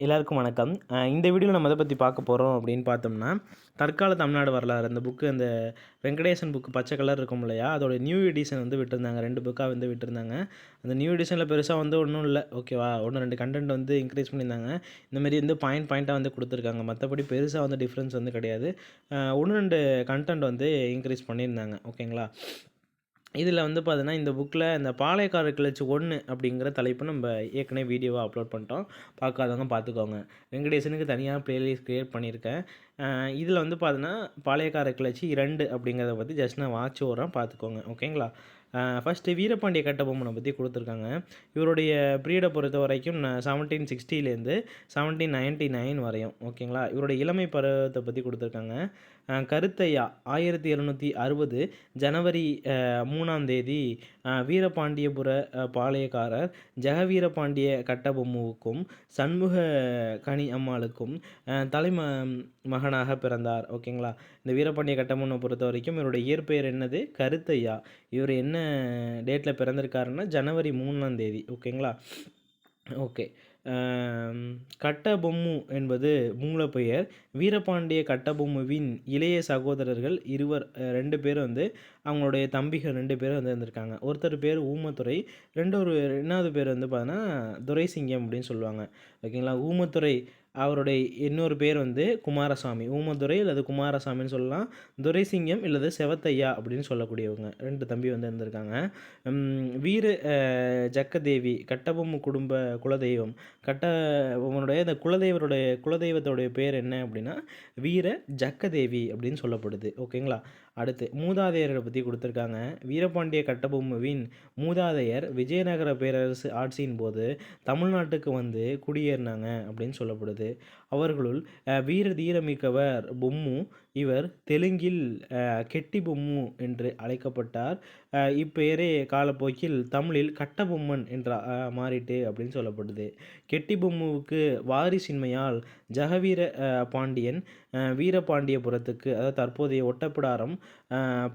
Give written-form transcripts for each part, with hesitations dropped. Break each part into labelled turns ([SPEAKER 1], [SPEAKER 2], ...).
[SPEAKER 1] எல்லாருக்கும் வணக்கம். இந்த வீடியோவில் நம்ம எதை பற்றி பார்க்க போகிறோம் அப்படின்னு பார்த்தோம்னா, தற்கால தமிழ்நாடு வரலாறு அந்த புக்கு அந்த வெங்கடேசன் புக்கு பச்சை கலர் இருக்கும் இல்லையா, அதோட நியூ எடிஷன் வந்து விட்டிருந்தாங்க. 2 புக்காக வந்து விட்டிருந்தாங்க. அந்த நியூ எடிஷனில் பெருசாக வந்து ஒன்றும் இல்லை, ஓகேவா. 1, 2 கண்டென்ட் வந்து இன்க்ரீஸ் பண்ணியிருந்தாங்க. இந்தமாரி வந்து பாயிண்ட்டாக வந்து கொடுத்துருக்காங்க. மற்றபடி பெருசாக வந்து டிஃப்ரென்ஸ் வந்து கிடையாது. 1, 2 கண்டென்ட் வந்து இன்க்ரீஸ் பண்ணியிருந்தாங்க, ஓகேங்களா. இதில் வந்து பார்த்தீங்கன்னா, இந்த புக்கில் இந்த பாளையக்காரர் கிளர்ச்சி 1 அப்படிங்கிற தலைப்பு நம்ம ஏற்கனவே வீடியோவாக அப்லோட் பண்ணிட்டோம். பார்க்காதவங்க பார்த்துக்கோங்க. வெங்கடேசனுக்கு தனியாக ப்ளேலிஸ்ட் கிரியேட் பண்ணியிருக்கேன். இதில் வந்து பார்த்தீங்கன்னா, பாளையக்காரர் கிளர்ச்சி 2 அப்படிங்கிறத பற்றி ஜஸ்ட் நான் வாட்ச் ஓவராக பார்த்துக்கோங்க, ஓகேங்களா. ஃபஸ்ட்டு வீரபாண்டிய கட்டபொம்மனை பற்றி கொடுத்துருக்காங்க. இவருடைய பீரியடை பொறுத்த வரைக்கும் 1760லேருந்து 1799 வரையும், ஓகேங்களா. இவருடைய இளமை பருவத்தை பற்றி கொடுத்துருக்காங்க. கருத்தையா 1760 ஜனவரி 3ஆம் தேதி வீரபாண்டியபுர பாளையக்காரர் ஜெகவீரபாண்டிய கட்டபொம்முவுக்கும் சண்முக கனி அம்மாளுக்கும் மகனாக பிறந்தார், ஓகேங்களா. இந்த வீரபாண்டிய கட்டபொம்மனை பொறுத்த வரைக்கும் இவருடைய இயற்பெயர் என்னது? கருத்தையா. இவர் என்ன டேட்டில் பிறந்திருக்காருன்னா ஜனவரி 3ஆம் தேதி, ஓகேங்களா. ஓகே. கட்டபொம்மு என்பது மூலப்பெயர். வீரபாண்டிய கட்டபொம்முவின் இளைய சகோதரர்கள் 2 பேர் வந்து அவங்களுடைய தம்பிகள் 2 பேர் வந்து இருந்திருக்காங்க. ஒருத்தர் பேர் ஊமத்துரை, 2வது பேர் வந்து பார்த்தீங்கன்னா துரைசிங்கம் அப்படின்னு சொல்லுவாங்க, ஓகேங்களா. ஊமத்துரை அவருடைய இன்னொரு பேர் வந்து குமாரசாமி. ஊமத்துரை அல்லது குமாரசாமின்னு சொல்லலாம். துரைசிங்கம் இல்லது செவத்தையா அப்படின்னு சொல்லக்கூடியவங்க 2 தம்பி வந்து இருந்திருக்காங்க. வீர ஜக்கதேவி கட்டபொம்மு குடும்ப குலதெய்வம். கட்டபொம்மனுடைய இந்த குலதெய்வத்தோடைய பேர் என்ன அப்படின்னா வீர ஜக்கதேவி அப்படின்னு சொல்லப்படுது, ஓகேங்களா. அடுத்து மூதாதையரை பற்றி கொடுத்துருக்காங்க. வீரபாண்டிய கட்டபொம்முவின் மூதாதையர் விஜயநகர பேரரசு ஆட்சியின் போது தமிழ்நாட்டுக்கு வந்து குடியேறினாங்க அப்படின்னு சொல்லப்படுது. அவர்களுள் வீர தீரமிக்கவர் பொம்மு. இவர் தெலுங்கில் கெட்டி பொம்மு என்று அழைக்கப்பட்டார். இப்பெயரே காலப்போக்கில் தமிழில் கட்டபொம்மன் என்ற மாறிட்டு அப்படின்னு சொல்லப்படுது. கெட்டி பொம்முவுக்கு வாரிசின்மையால் ஜெகவீர பாண்டியன் வீரபாண்டியபுரத்துக்கு, அதாவது தற்போதைய ஒட்டப்பிடாரம்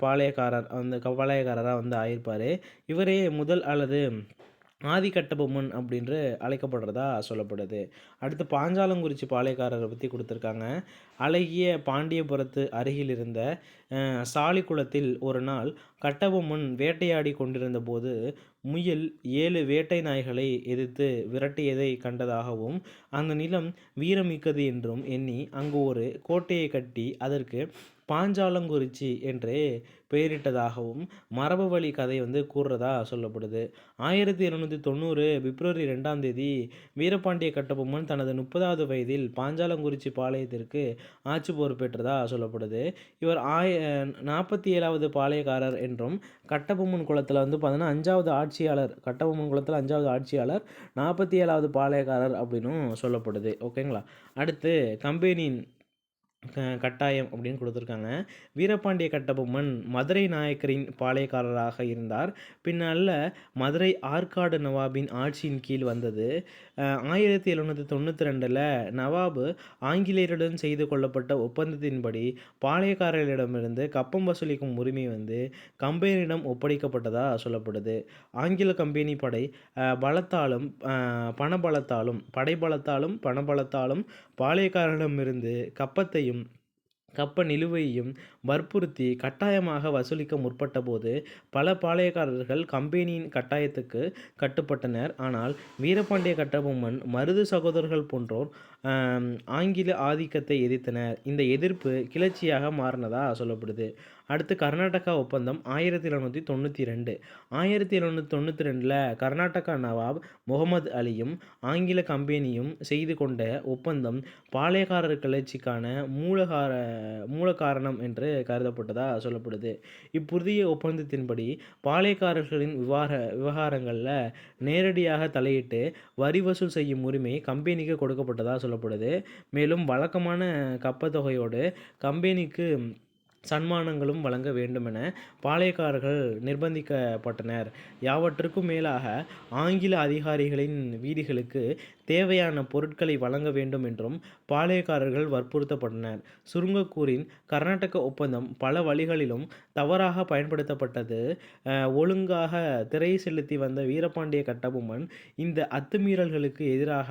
[SPEAKER 1] பாளையக்காரராக வந்து ஆயிருப்பார். இவரே முதல் அல்லது ஆதி கட்டபொம்மன் அப்படின்று அழைக்கப்படுறதா சொல்லப்படுது. அடுத்து பாஞ்சாலங்குறிச்சி பாளையக்காரரை பற்றி கொடுத்துருக்காங்க. அழகிய பாண்டியபுரத்து அருகில் இருந்த சாலிக்குளத்தில் ஒரு நாள் கட்டபொம்மன் வேட்டையாடி கொண்டிருந்த போது முயல் 7 வேட்டை நாய்களை எதிர்த்து விரட்டியதை கண்டதாகவும் அந்த நிலம் வீரமிக்கது என்றும் எண்ணி அங்கு ஒரு கோட்டையை கட்டி அதற்கு பாஞ்சாலங்குறிச்சி என்று பெயரிட்டதாகவும் மரபு வழி கதை வந்து கூறுறதா சொல்லப்படுது. 1790 பிப்ரவரி 2ஆம் தேதி வீரபாண்டிய கட்டபொம்மன் தனது 30வது வயதில் பாஞ்சாலங்குறிச்சி பாளையத்திற்கு ஆட்சி பொறுப்பேற்றதா சொல்லப்படுது. இவர் 47வது பாளையக்காரர் என்றும் கட்டபொம்மன் குலத்தில் வந்து பார்த்தீங்கன்னா 5வது ஆட்சியாளர், கட்டபொம்மன் குலத்தில் 5வது ஆட்சியாளர், 47வது பாளையக்காரர் அப்படின்னும் சொல்லப்படுது, ஓகேங்களா. அடுத்து கம்பெனியின் கட்டாயம் அப்படின்னு கொடுத்துருக்காங்க. வீரபாண்டிய கட்டபொம்மன் மதுரை நாயக்கரின் பாளையக்காரராக இருந்தார். பின்னால மதுரை ஆற்காடு நவாபின் ஆட்சியின் கீழ் வந்தது. 1792 நவாபு ஆங்கிலேயருடன் செய்து கொள்ளப்பட்ட ஒப்பந்தத்தின்படி பாளையக்காரர்களிடமிருந்து கப்பம் வசூலிக்கும் உரிமை வந்து கம்பெனியிடம் ஒப்படைக்கப்பட்டதா சொல்லப்படுது. ஆங்கில கம்பெனி பலத்தாலும் பணபலத்தாலும் பாளையக்காரர்களிடமிருந்து கப்ப நிலுவையையும் வற்புறுத்தி கட்டாயமாக வசூலிக்க முற்பட்டபோது பல பாளையக்காரர்கள் கம்பெனியின் கட்டாயத்துக்கு கட்டுப்பட்டனர். ஆனால் வீரபாண்டிய கட்டபொம்மன் மருது சகோதரர்கள் போன்றோர் ஆங்கில ஆதிக்கத்தை எதிர்த்தனர். இந்த எதிர்ப்பு கிளர்ச்சியாக மாறினதா சொல்லப்படுது. அடுத்து கர்நாடகா ஒப்பந்தம் 1792. 1792 கர்நாடகா நவாப் முகமது அலியும் ஆங்கில கம்பெனியும் செய்து கொண்ட ஒப்பந்தம் பாளையக்காரர் கிளர்ச்சிக்கான மூல காரணம் என்று கருதப்பட்டதா சொல்லப்படுது. இப்புதிய ஒப்பந்தத்தின்படி பாளையக்காரர்களின் விவகாரங்களில் நேரடியாக தலையிட்டு வரி வசூல் செய்யும் உரிமை கம்பெனிக்கு கொடுக்கப்பட்டதா சொல்லப்படுது. மேலும் வழக்கமான கப்பத்தொகையோடு கம்பெனிக்கு சன்மானங்களும் வழங்க வேண்டுமென பாளையக்காரர்கள் நிர்பந்திக்கப்பட்டனர். யாவற்றுக்கும் மேலாக ஆங்கில அதிகாரிகளின் வீடுகளுக்கு தேவையான பொருட்களை வழங்க வேண்டும் என்றும் பாளையக்காரர்கள் வற்புறுத்தப்பட்டனர். சுருங்கக்கூறின் கர்நாடக ஒப்பந்தம் பல வழிகளிலும் தவறாக பயன்படுத்தப்பட்டது. ஒழுங்காக திரை செலுத்தி வந்த வீரபாண்டிய கட்டபொம்மன் இந்த அத்துமீறல்களுக்கு எதிராக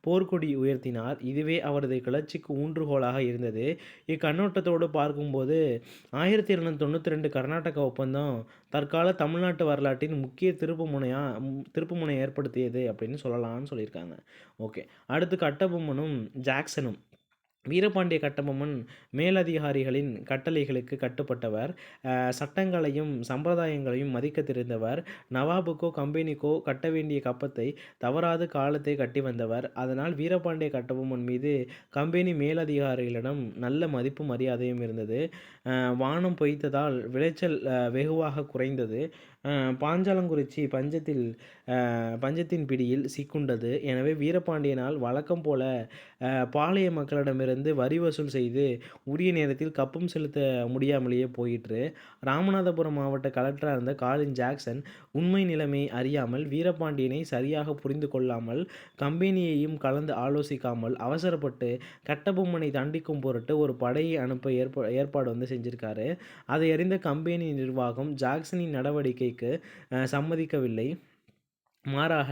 [SPEAKER 1] போர்க்கொடி உயர்த்தினார். இதுவே அவரது கிளர்ச்சிக்கு ஊன்றுகோலாக இருந்தது. இக்கண்ணோட்டத்தோடு பார்க்கும்போது 1792 கர்நாடக ஒப்பந்தம் தற்கால தமிழ்நாட்டு வரலாற்றின் முக்கிய திருப்புமுனை ஏற்படுத்தியது அப்படின்னு சொல்லலாம்னு சொல்லியிருக்காங்க. ஓகே, அடுத்து கட்டபொம்மனும் ஜாக்சனும். வீரபாண்டிய கட்டபொம்மன் மேலதிகாரிகளின் கட்டளைகளுக்கு கட்டுப்பட்டவர். சட்டங்களையும் சம்பிரதாயங்களையும் மதிக்க தெரிந்தவர். நவாபுக்கோ கம்பெனிக்கோ கட்ட வேண்டிய கப்பத்தை தவறாது காலத்தை கட்டி வந்தவர். அதனால் வீரபாண்டிய கட்டபொம்மன் மீது கம்பெனி மேலதிகாரிகளிடம் நல்ல மதிப்பு மரியாதையும் இருந்தது. வானம் பொய்த்ததால் விளைச்சல் வெகுவாக குறைந்தது. பாஞ்சாலங்குறிச்சி பஞ்சத்தின் பிடியில் சிக்குண்டது. எனவே வீரபாண்டியனால் வழக்கம் போல பாளைய மக்களிடமிருந்து வரி வசூல் செய்து உரிய நேரத்தில் கப்பம் செலுத்த முடியாமலேயே போயிற்று. ராமநாதபுரம் மாவட்ட கலெக்டராக இருந்த காலின் ஜாக்சன் உண்மை நிலைமையை அறியாமல், வீரபாண்டியனை சரியாக புரிந்து கொள்ளாமல், கம்பெனியையும் கலந்து ஆலோசிக்காமல் அவசரப்பட்டு கட்டபொம்மனை தண்டிக்கும் பொருட்டு ஒரு படையை அனுப்ப ஏற்பாடு செஞ்சிருக்காரு. அதை அறிந்த கம்பெனி நிர்வாகம் ஜாக்சனின் நடவடிக்கைக்கு சம்மதிக்கவில்லை. மாறாக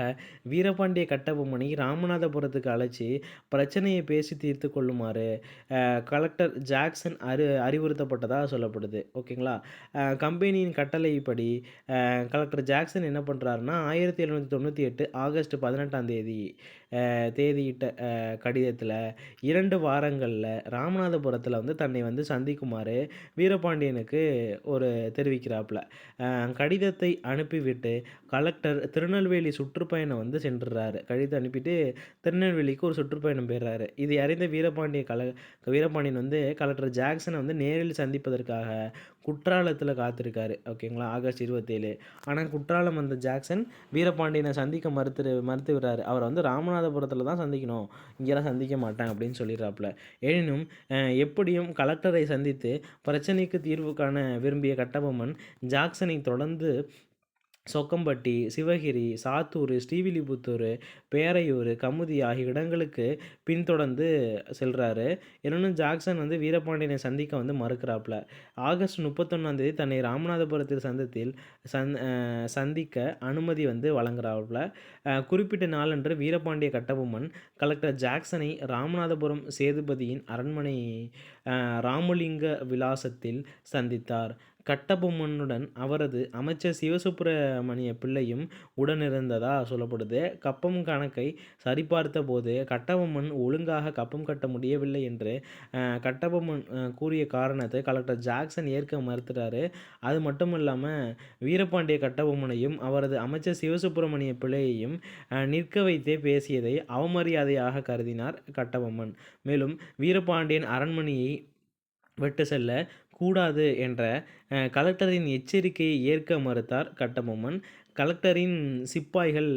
[SPEAKER 1] வீரபாண்டிய கட்டபொம்மனை ராமநாதபுரத்துக்கு அழைச்சி பிரச்சனையை பேசி தீர்த்து கொள்ளுமாறு கலெக்டர் ஜாக்சன் அறிவுறுத்தப்பட்டதாக சொல்லப்படுது. ஓகேங்களா. கம்பெனியின் கட்டளைப்படி கலெக்டர் ஜாக்சன் என்ன பண்ணுறாருன்னா 1798 ஆகஸ்ட் 18ஆம் தேதியிட்ட கடிதத்தில் 2 வாரங்களில் ராமநாதபுரத்தில் தன்னை சந்திக்குமாறு வீரபாண்டியனுக்கு தெரிவிக்கிறாப்புல. கடிதத்தை அனுப்பிவிட்டு கலெக்டர் திருநெல்வேலி சுற்றுப்பயணம் சென்றுறாரு. கடிதத்தை அனுப்பிட்டு திருநெல்வேலிக்கு ஒரு சுற்றுப்பயணம் போயிடுறாரு. இதை அறிந்த வீரபாண்டியன் கலெக்டர் ஜாக்சனை நேரில் சந்திப்பதற்காக குற்றாலத்தில் காத்திருக்காரு. ஓகேங்களா. ஆகஸ்ட் 27. ஆனால் குற்றாலம் வந்த ஜாக்சன் வீரபாண்டியனை சந்திக்க மறுத்து விடுறாரு. அவரை ராமநாதபுரத்தில் தான் சந்திக்கணும், இங்கெல்லாம் சந்திக்க மாட்டேன் அப்படின்னு சொல்லிடுறாப்புல. எனினும் எப்படியும் கலெக்டரை சந்தித்து பிரச்சனைக்கு தீர்வு காண விரும்பிய கட்டபொம்மன் ஜாக்சனை தொடர்ந்து சொக்கம்பட்டி, சிவகிரி, சாத்தூர், ஸ்ரீவில்லிபுத்தூர், பேரையூர், கமுதி ஆகிய இடங்களுக்கு பின்தொடர்ந்து செல்கிறாரு. எனினும் ஜாக்சன் வீரபாண்டியனை சந்திக்க மறுக்கிறாப்புல. ஆகஸ்ட் 31ஆம் தேதி தன்னை ராமநாதபுரத்தில் சந்திக்க அனுமதி வழங்குறாப்புல. குறிப்பிட்ட நாளன்று வீரபாண்டிய கட்டபொம்மன் கலெக்டர் ஜாக்சனை ராமநாதபுரம் சேதுபதியின் அரண்மனை ராமலிங்க விலாசத்தில் சந்தித்தார். கட்டபொம்மனுடன் அவரது அமைச்சர் சிவசுப்பிரமணிய பிள்ளையும் உடனிருந்ததாக சொல்லப்படுது. கப்பம் கணக்கை சரிபார்த்த போது கட்டபொம்மன் ஒழுங்காக கப்பம் கட்ட முடியவில்லை என்று கட்டபொம்மன் கூறிய காரணத்தை கலெக்டர் ஜாக்சன் ஏற்க மறுத்துறாரு. அது மட்டும் இல்லாமல் வீரபாண்டிய கட்டபொம்மனையும் அவரது அமைச்சர் சிவசுப்பிரமணிய பிள்ளையையும் நிற்க வைத்தே பேசியதை அவமரியாதையாக கருதினார் கட்டபொம்மன். மேலும் வீரபாண்டியன் அரண்மனையை விட்டு செல்ல கூடாது என்ற கலெக்டரின் எச்சரிக்கையை ஏற்க மறுத்தார் கட்டபொம்மன். கலெக்டரின் சிப்பாய்கள்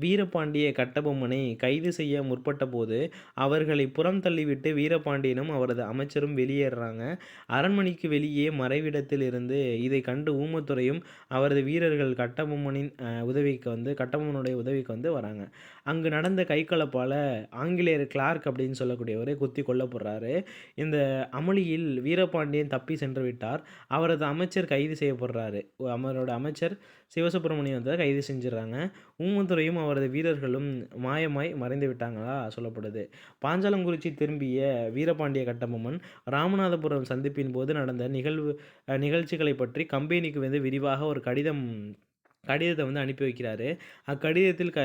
[SPEAKER 1] வீரபாண்டிய கட்டபொம்மனை கைது செய்ய முற்பட்ட போது அவர்களை புறம் தள்ளிவிட்டு வீரபாண்டியனும் அவரது அமைச்சரும் வெளியேறாங்க. அரண்மனைக்கு வெளியே மறைவிடத்தில் இருந்து இதை கண்டு ஊமத்துரையும் அவரது வீரர்கள் கட்டபொம்மனுடைய உதவிக்கு வராங்க. அங்கு நடந்த கைகலப்பால் ஆங்கிலேயர் கிளார்க் அப்படின்னு சொல்லக்கூடியவர் குத்தி கொல்லப்படுறாரு. இந்த அமளியில் வீரபாண்டியன் தப்பி சென்று விட்டார். அவரது அமைச்சர் கைது செய்யப்படுறாரு. அவரோட அமைச்சர் சிவசுப்பிரமணியம் கைது செஞ்சிடறாங்க. ஊமத்துரையும் அவரது வீரர்களும் மாயமாய் மறைந்து விட்டாங்களா சொல்லப்படுது. பாஞ்சாலங்குறிச்சி திரும்பிய வீரபாண்டிய கட்டபொம்மன் ராமநாதபுரம் சந்திப்பின் போது நடந்த நிகழ்ச்சிகளை பற்றி கம்பெனிக்கு விரிவாக ஒரு கடிதத்தை அனுப்பி வைக்கிறாரு. அக்கடிதத்தில்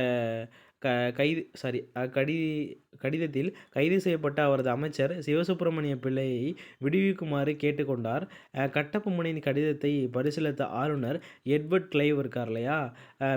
[SPEAKER 1] கடிதத்தில் கைது செய்யப்பட்ட அவரது அமைச்சர் சிவசுப்பிரமணிய பிள்ளையை விடுவிக்குமாறு கேட்டுக்கொண்டார். கட்டபொம்மனின் கடிதத்தை பரிசீலித்த ஆளுநர் எட்வர்ட் கிளைவ் இருக்கார் இல்லையா,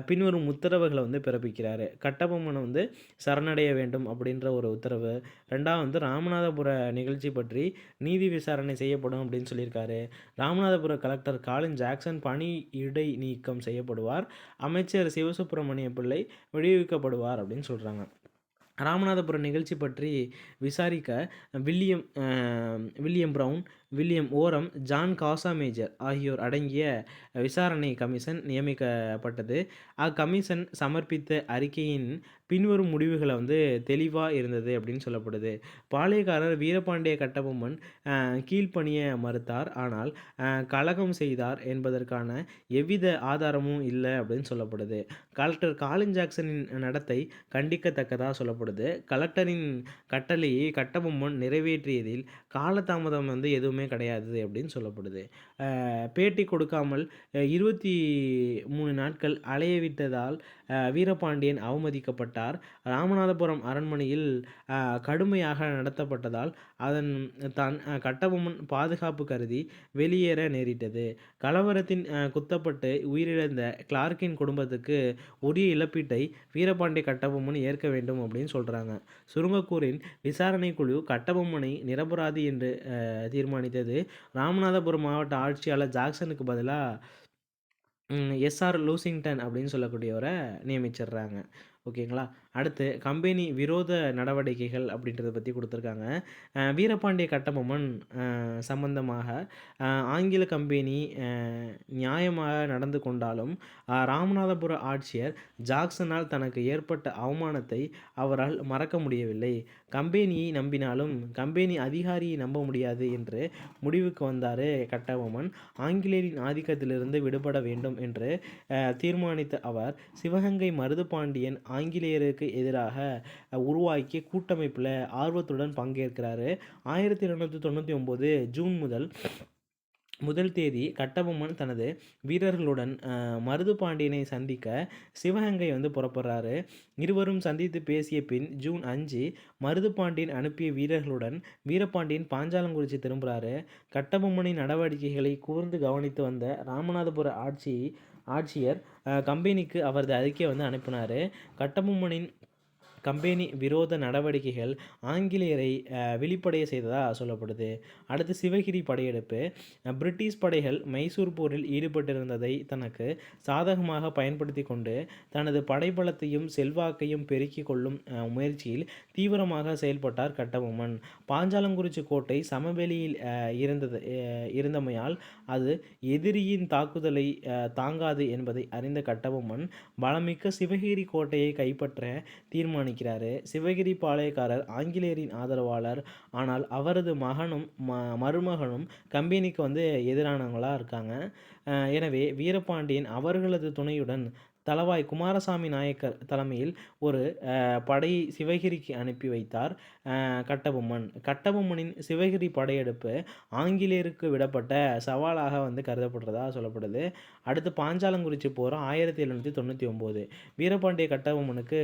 [SPEAKER 1] பின்வரும் உத்தரவுகளை பிறப்பிக்கிறாரு. கட்டபொம்மனை சரணடைய வேண்டும் அப்படின்ற ஒரு உத்தரவு. ரெண்டாவது ராமநாதபுர நிகழ்ச்சி பற்றி நீதி விசாரணை செய்யப்படும் அப்படின்னு சொல்லியிருக்காரு. ராமநாதபுர கலெக்டர் காலின் ஜாக்சன் பணி இடை நீக்கம் செய்யப்படுவார். அமைச்சர் சிவசுப்பிரமணிய பிள்ளை விடுவிக்கப்படுவார் அப்படின்னு சொல்கிறாங்க. ராமநாதபுரம் நிகழ்ச்சி பற்றி விசாரிக்க வில்லியம் ப்ரவுன், வில்லியம் ஓரம், ஜான் காசாமேஜர் ஆகியோர் அடங்கிய விசாரணை கமிஷன் நியமிக்கப்பட்டது. அக்கமிஷன் சமர்ப்பித்த அறிக்கையின் பின்வரும் முடிவுகளை தெளிவாக இருந்தது அப்படின்னு சொல்லப்படுது. பாளையக்காரர் வீரபாண்டிய கட்டபொம்மன் கீழ்ப்பணிய மறுத்தார், ஆனால் கலகம் செய்தார் என்பதற்கான எவ்வித ஆதாரமும் இல்லை அப்படின்னு சொல்லப்படுது. கலெக்டர் காலின் ஜாக்சனின் நடத்தை கண்டிக்கத்தக்கதாக சொல்லப்படுது. கலெக்டரின் கட்டளையை கட்டபொம்மன் நிறைவேற்றியதில் காலதாமதம் எதுவுமே கிடையாது அப்படின்னு சொல்லப்படுது. பேட்டி கொடுக்காமல் 23 நாட்கள் அலைய விட்டதால் வீரபாண்டியன் அவமதிக்கப்பட்டார். ராமநாதபுரம் அரண்மனையில் கடுமையாக நடத்தப்பட்டதால் தான் கட்டபொம்மன் பாதுகாப்பு கருதி வெளியேற நேரிட்டது. கலவரத்தின் குத்தப்பட்டு உயிரிழந்த கிளார்க்கின் குடும்பத்துக்கு உரிய இழப்பீட்டை வீரபாண்டிய கட்டபொம்மன் ஏற்க வேண்டும் அப்படின்னு சொல்கிறாங்க. சுருங்கக்கூரின் விசாரணை குழு கட்டபொம்மனை நிரபராதி என்று தீர்மானித்தது. ராமநாதபுரம் மாவட்ட ஆட்சியாளர் ஜாக்சனுக்கு பதிலாக எஸ்ஆர் லூசிங்டன் அப்படின்னு சொல்லக்கூடியவரை நியமிச்சிடுறாங்க. ஓகேங்களா. அடுத்து கம்பெனி விரோத நடவடிக்கைகள் அப்படின்றத பற்றி கொடுத்துருக்காங்க. வீரபாண்டிய கட்டபொம்மன் சம்பந்தமாக ஆங்கில கம்பெனி நியாயமாக நடந்து கொண்டாலும் ராமநாதபுர ஆட்சியர் ஜாக்சனால் தனக்கு ஏற்பட்ட அவமானத்தை அவரால் மறக்க முடியவில்லை. கம்பெனியை நம்பினாலும் கம்பெனி அதிகாரியை நம்ப முடியாது என்று முடிவுக்கு வந்தார் கட்டபொம்மன். ஆங்கிலேயரின் ஆதிக்கத்திலிருந்து விடுபட வேண்டும் என்று தீர்மானித்த அவர் சிவகங்கை மருதுபாண்டியன் ஆங்கிலேயருக்கு எதிராக உருவாக்கிய கூட்டமைப்பில் ஆர்வத்துடன் பங்கேற்கிறாரு. 1799 ஜூன் முதல் தேதி கட்டபொம்மன் தனது வீரர்களுடன் மருதுபாண்டியனை சந்திக்க சிவகங்கை புறப்படுறாரு. இருவரும் சந்தித்து பேசிய பின் ஜூன் 5 மருதுபாண்டியன் அனுப்பிய வீரர்களுடன் வீரபாண்டியன் பாஞ்சாலங்குறிச்சி திரும்புகிறாரு. கட்டபொம்மனின் நடவடிக்கைகளை கூர்ந்து கவனித்து வந்த ராமநாதபுர ஆட்சியர் கம்பெனிக்கு அவரது அறிக்கையை அனுப்பினார். கட்டபொம்மனின் கம்பெனி விரோத நடவடிக்கைகள் ஆங்கிலேயரை விழிப்படைய செய்ததாக சொல்லப்படுது. அடுத்து சிவகிரி படையெடுப்பு. பிரிட்டிஷ் படைகள் மைசூர் போரில் ஈடுபட்டிருந்ததை தனக்கு சாதகமாக பயன்படுத்தி கொண்டு தனது படைபலத்தையும் செல்வாக்கையும் பெருக்கிக் கொள்ளும் முயற்சியில் தீவிரமாக செயல்பட்டார் கட்டபொம்மன். பாஞ்சாலங்குறிச்சி கோட்டை சமவெளியில் இருந்தமையால் அது எதிரியின் தாக்குதலை தாங்காது என்பதை அறிந்த கட்டபொம்மன் பலமிக்க சிவகிரி கோட்டையை கைப்பற்ற தீர்மானிக்கிறார். சிவகிரி பாளையக்காரர் ஆங்கிலேயரின் ஆதரவாளர், ஆனால் அவரது மருமகனும் கம்பெனிக்கு எதிரானவங்களாக இருக்காங்க. எனவே வீரபாண்டியன் அவர்களது துணையுடன் தளவாய் குமாரசாமி நாயக்கர் தலைமையில் ஒரு படையை சிவகிரிக்கு அனுப்பி வைத்தார் கட்டபொம்மனின் சிவகிரி படையெடுப்பு ஆங்கிலேயருக்கு விடப்பட்ட சவாலாக கருதப்படுறதா சொல்லப்படுது. அடுத்து பாஞ்சாலங்குறிச்சி போர் 1799. வீரபாண்டிய கட்டபொம்மனுக்கு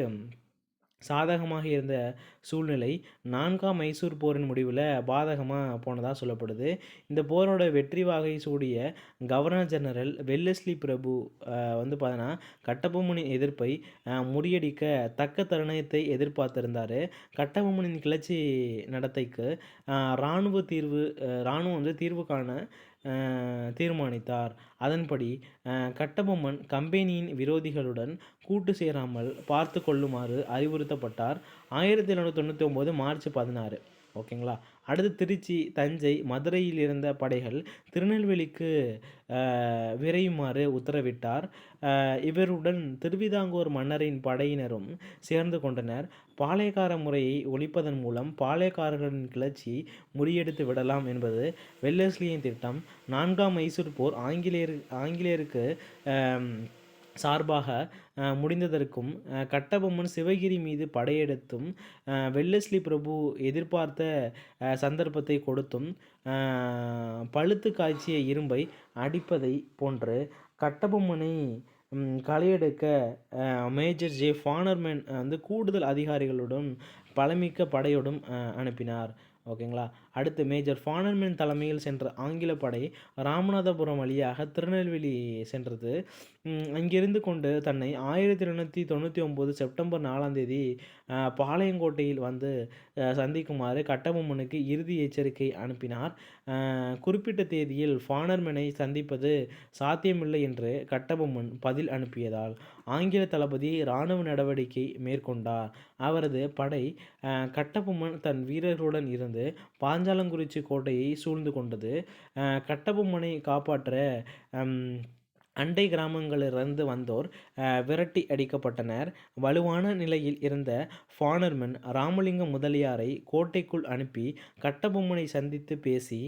[SPEAKER 1] சாதகமாக இருந்த சூழ்நிலை 4ஆம் மைசூர் போரின் முடிவில் பாதகமாக போனதாக சொல்லப்படுது. இந்த போரோட வெற்றி வாகை சூடிய கவர்னர் ஜெனரல் வெல்லஸ்லி பிரபு பார்த்தீங்கன்னா கட்டபொம்மனின் எதிர்ப்பை முறியடிக்க தக்க தருணத்தை எதிர்பார்த்திருந்தார். கட்டபொம்மனின் கிளர்ச்சி நடத்தைக்கு இராணுவம் தீர்வு காண தீர்மானித்தார். அதன்படி கட்டபொம்மன் கம்பெனியின் விரோதிகளுடன் கூட்டு சேராமல் பார்த்து கொள்ளுமாறு அறிவுறுத்தப்பட்டார். 1799 மார்ச் 16. ஓகேங்களா. அடுத்து திருச்சி, தஞ்சை, மதுரையில் இருந்த படைகள் திருநெல்வேலிக்கு விரையுமாறு உத்தரவிட்டார். இவருடன் திருவிதாங்கூர் மன்னரின் படையினரும் சேர்ந்து கொண்டனர். பாளையக்கார முறையை ஒழிப்பதன் மூலம் பாளையக்காரர்களின் கிளர்ச்சியை முறியடித்து விடலாம் என்பது வெல்லஸ்லியின் திட்டம். 4ஆம் மைசூர் போர் ஆங்கிலேயருக்கு சார்பாக முடிந்ததற்கும் கட்டபொம்மன் சிவகிரி மீது படையெடுத்தும் வெல்லஸ்லி பிரபு எதிர்பார்த்த சந்தர்ப்பத்தை கொடுத்தும் பழுத்து காய்ச்சிய இரும்பை அடிப்பதை போன்று கட்டபொம்மனை களையெடுக்க மேஜர் ஜே ஃபானர்மேன் கூடுதல் அதிகாரிகளுடன் பலமிக்க படையோடும் அனுப்பினார். ஓகேங்களா. அடுத்து மேஜர் ஃபானர்மேன் தலைமையில் சென்ற ஆங்கில படை ராமநாதபுரம் வழியாக திருநெல்வேலி சென்றது. அங்கிருந்து கொண்டு தன்னை 1799 செப்டம்பர் 4ஆம் தேதி பாளையங்கோட்டையில் வந்து சந்திக்குமாறு கட்டபொம்மனுக்கு இறுதி எச்சரிக்கை அனுப்பினார். குறிப்பிட்ட தேதியில் ஃபானர்மேனை சந்திப்பது சாத்தியமில்லை என்று கட்டபொம்மன் பதில் அனுப்பியதால் ஆங்கில தளபதி இராணுவ நடவடிக்கை மேற்கொண்டார். அவரது படை கட்டபொம்மன் தன் வீரர்களுடன் இருந்து பாஞ்சாலங்குறிச்சி கோட்டையை சூழ்ந்து கொண்டது. கட்டபொம்மனை காப்பாற்ற அண்டை கிராமங்களிலிருந்து வந்தோர் விரட்டி அடிக்கப்பட்டனர். வலுவான நிலையில் இருந்த ஃபானர்மேன் ராமலிங்கம் முதலியாரை கோட்டைக்குள் அனுப்பி கட்டபொம்மனை சந்தித்து பேசி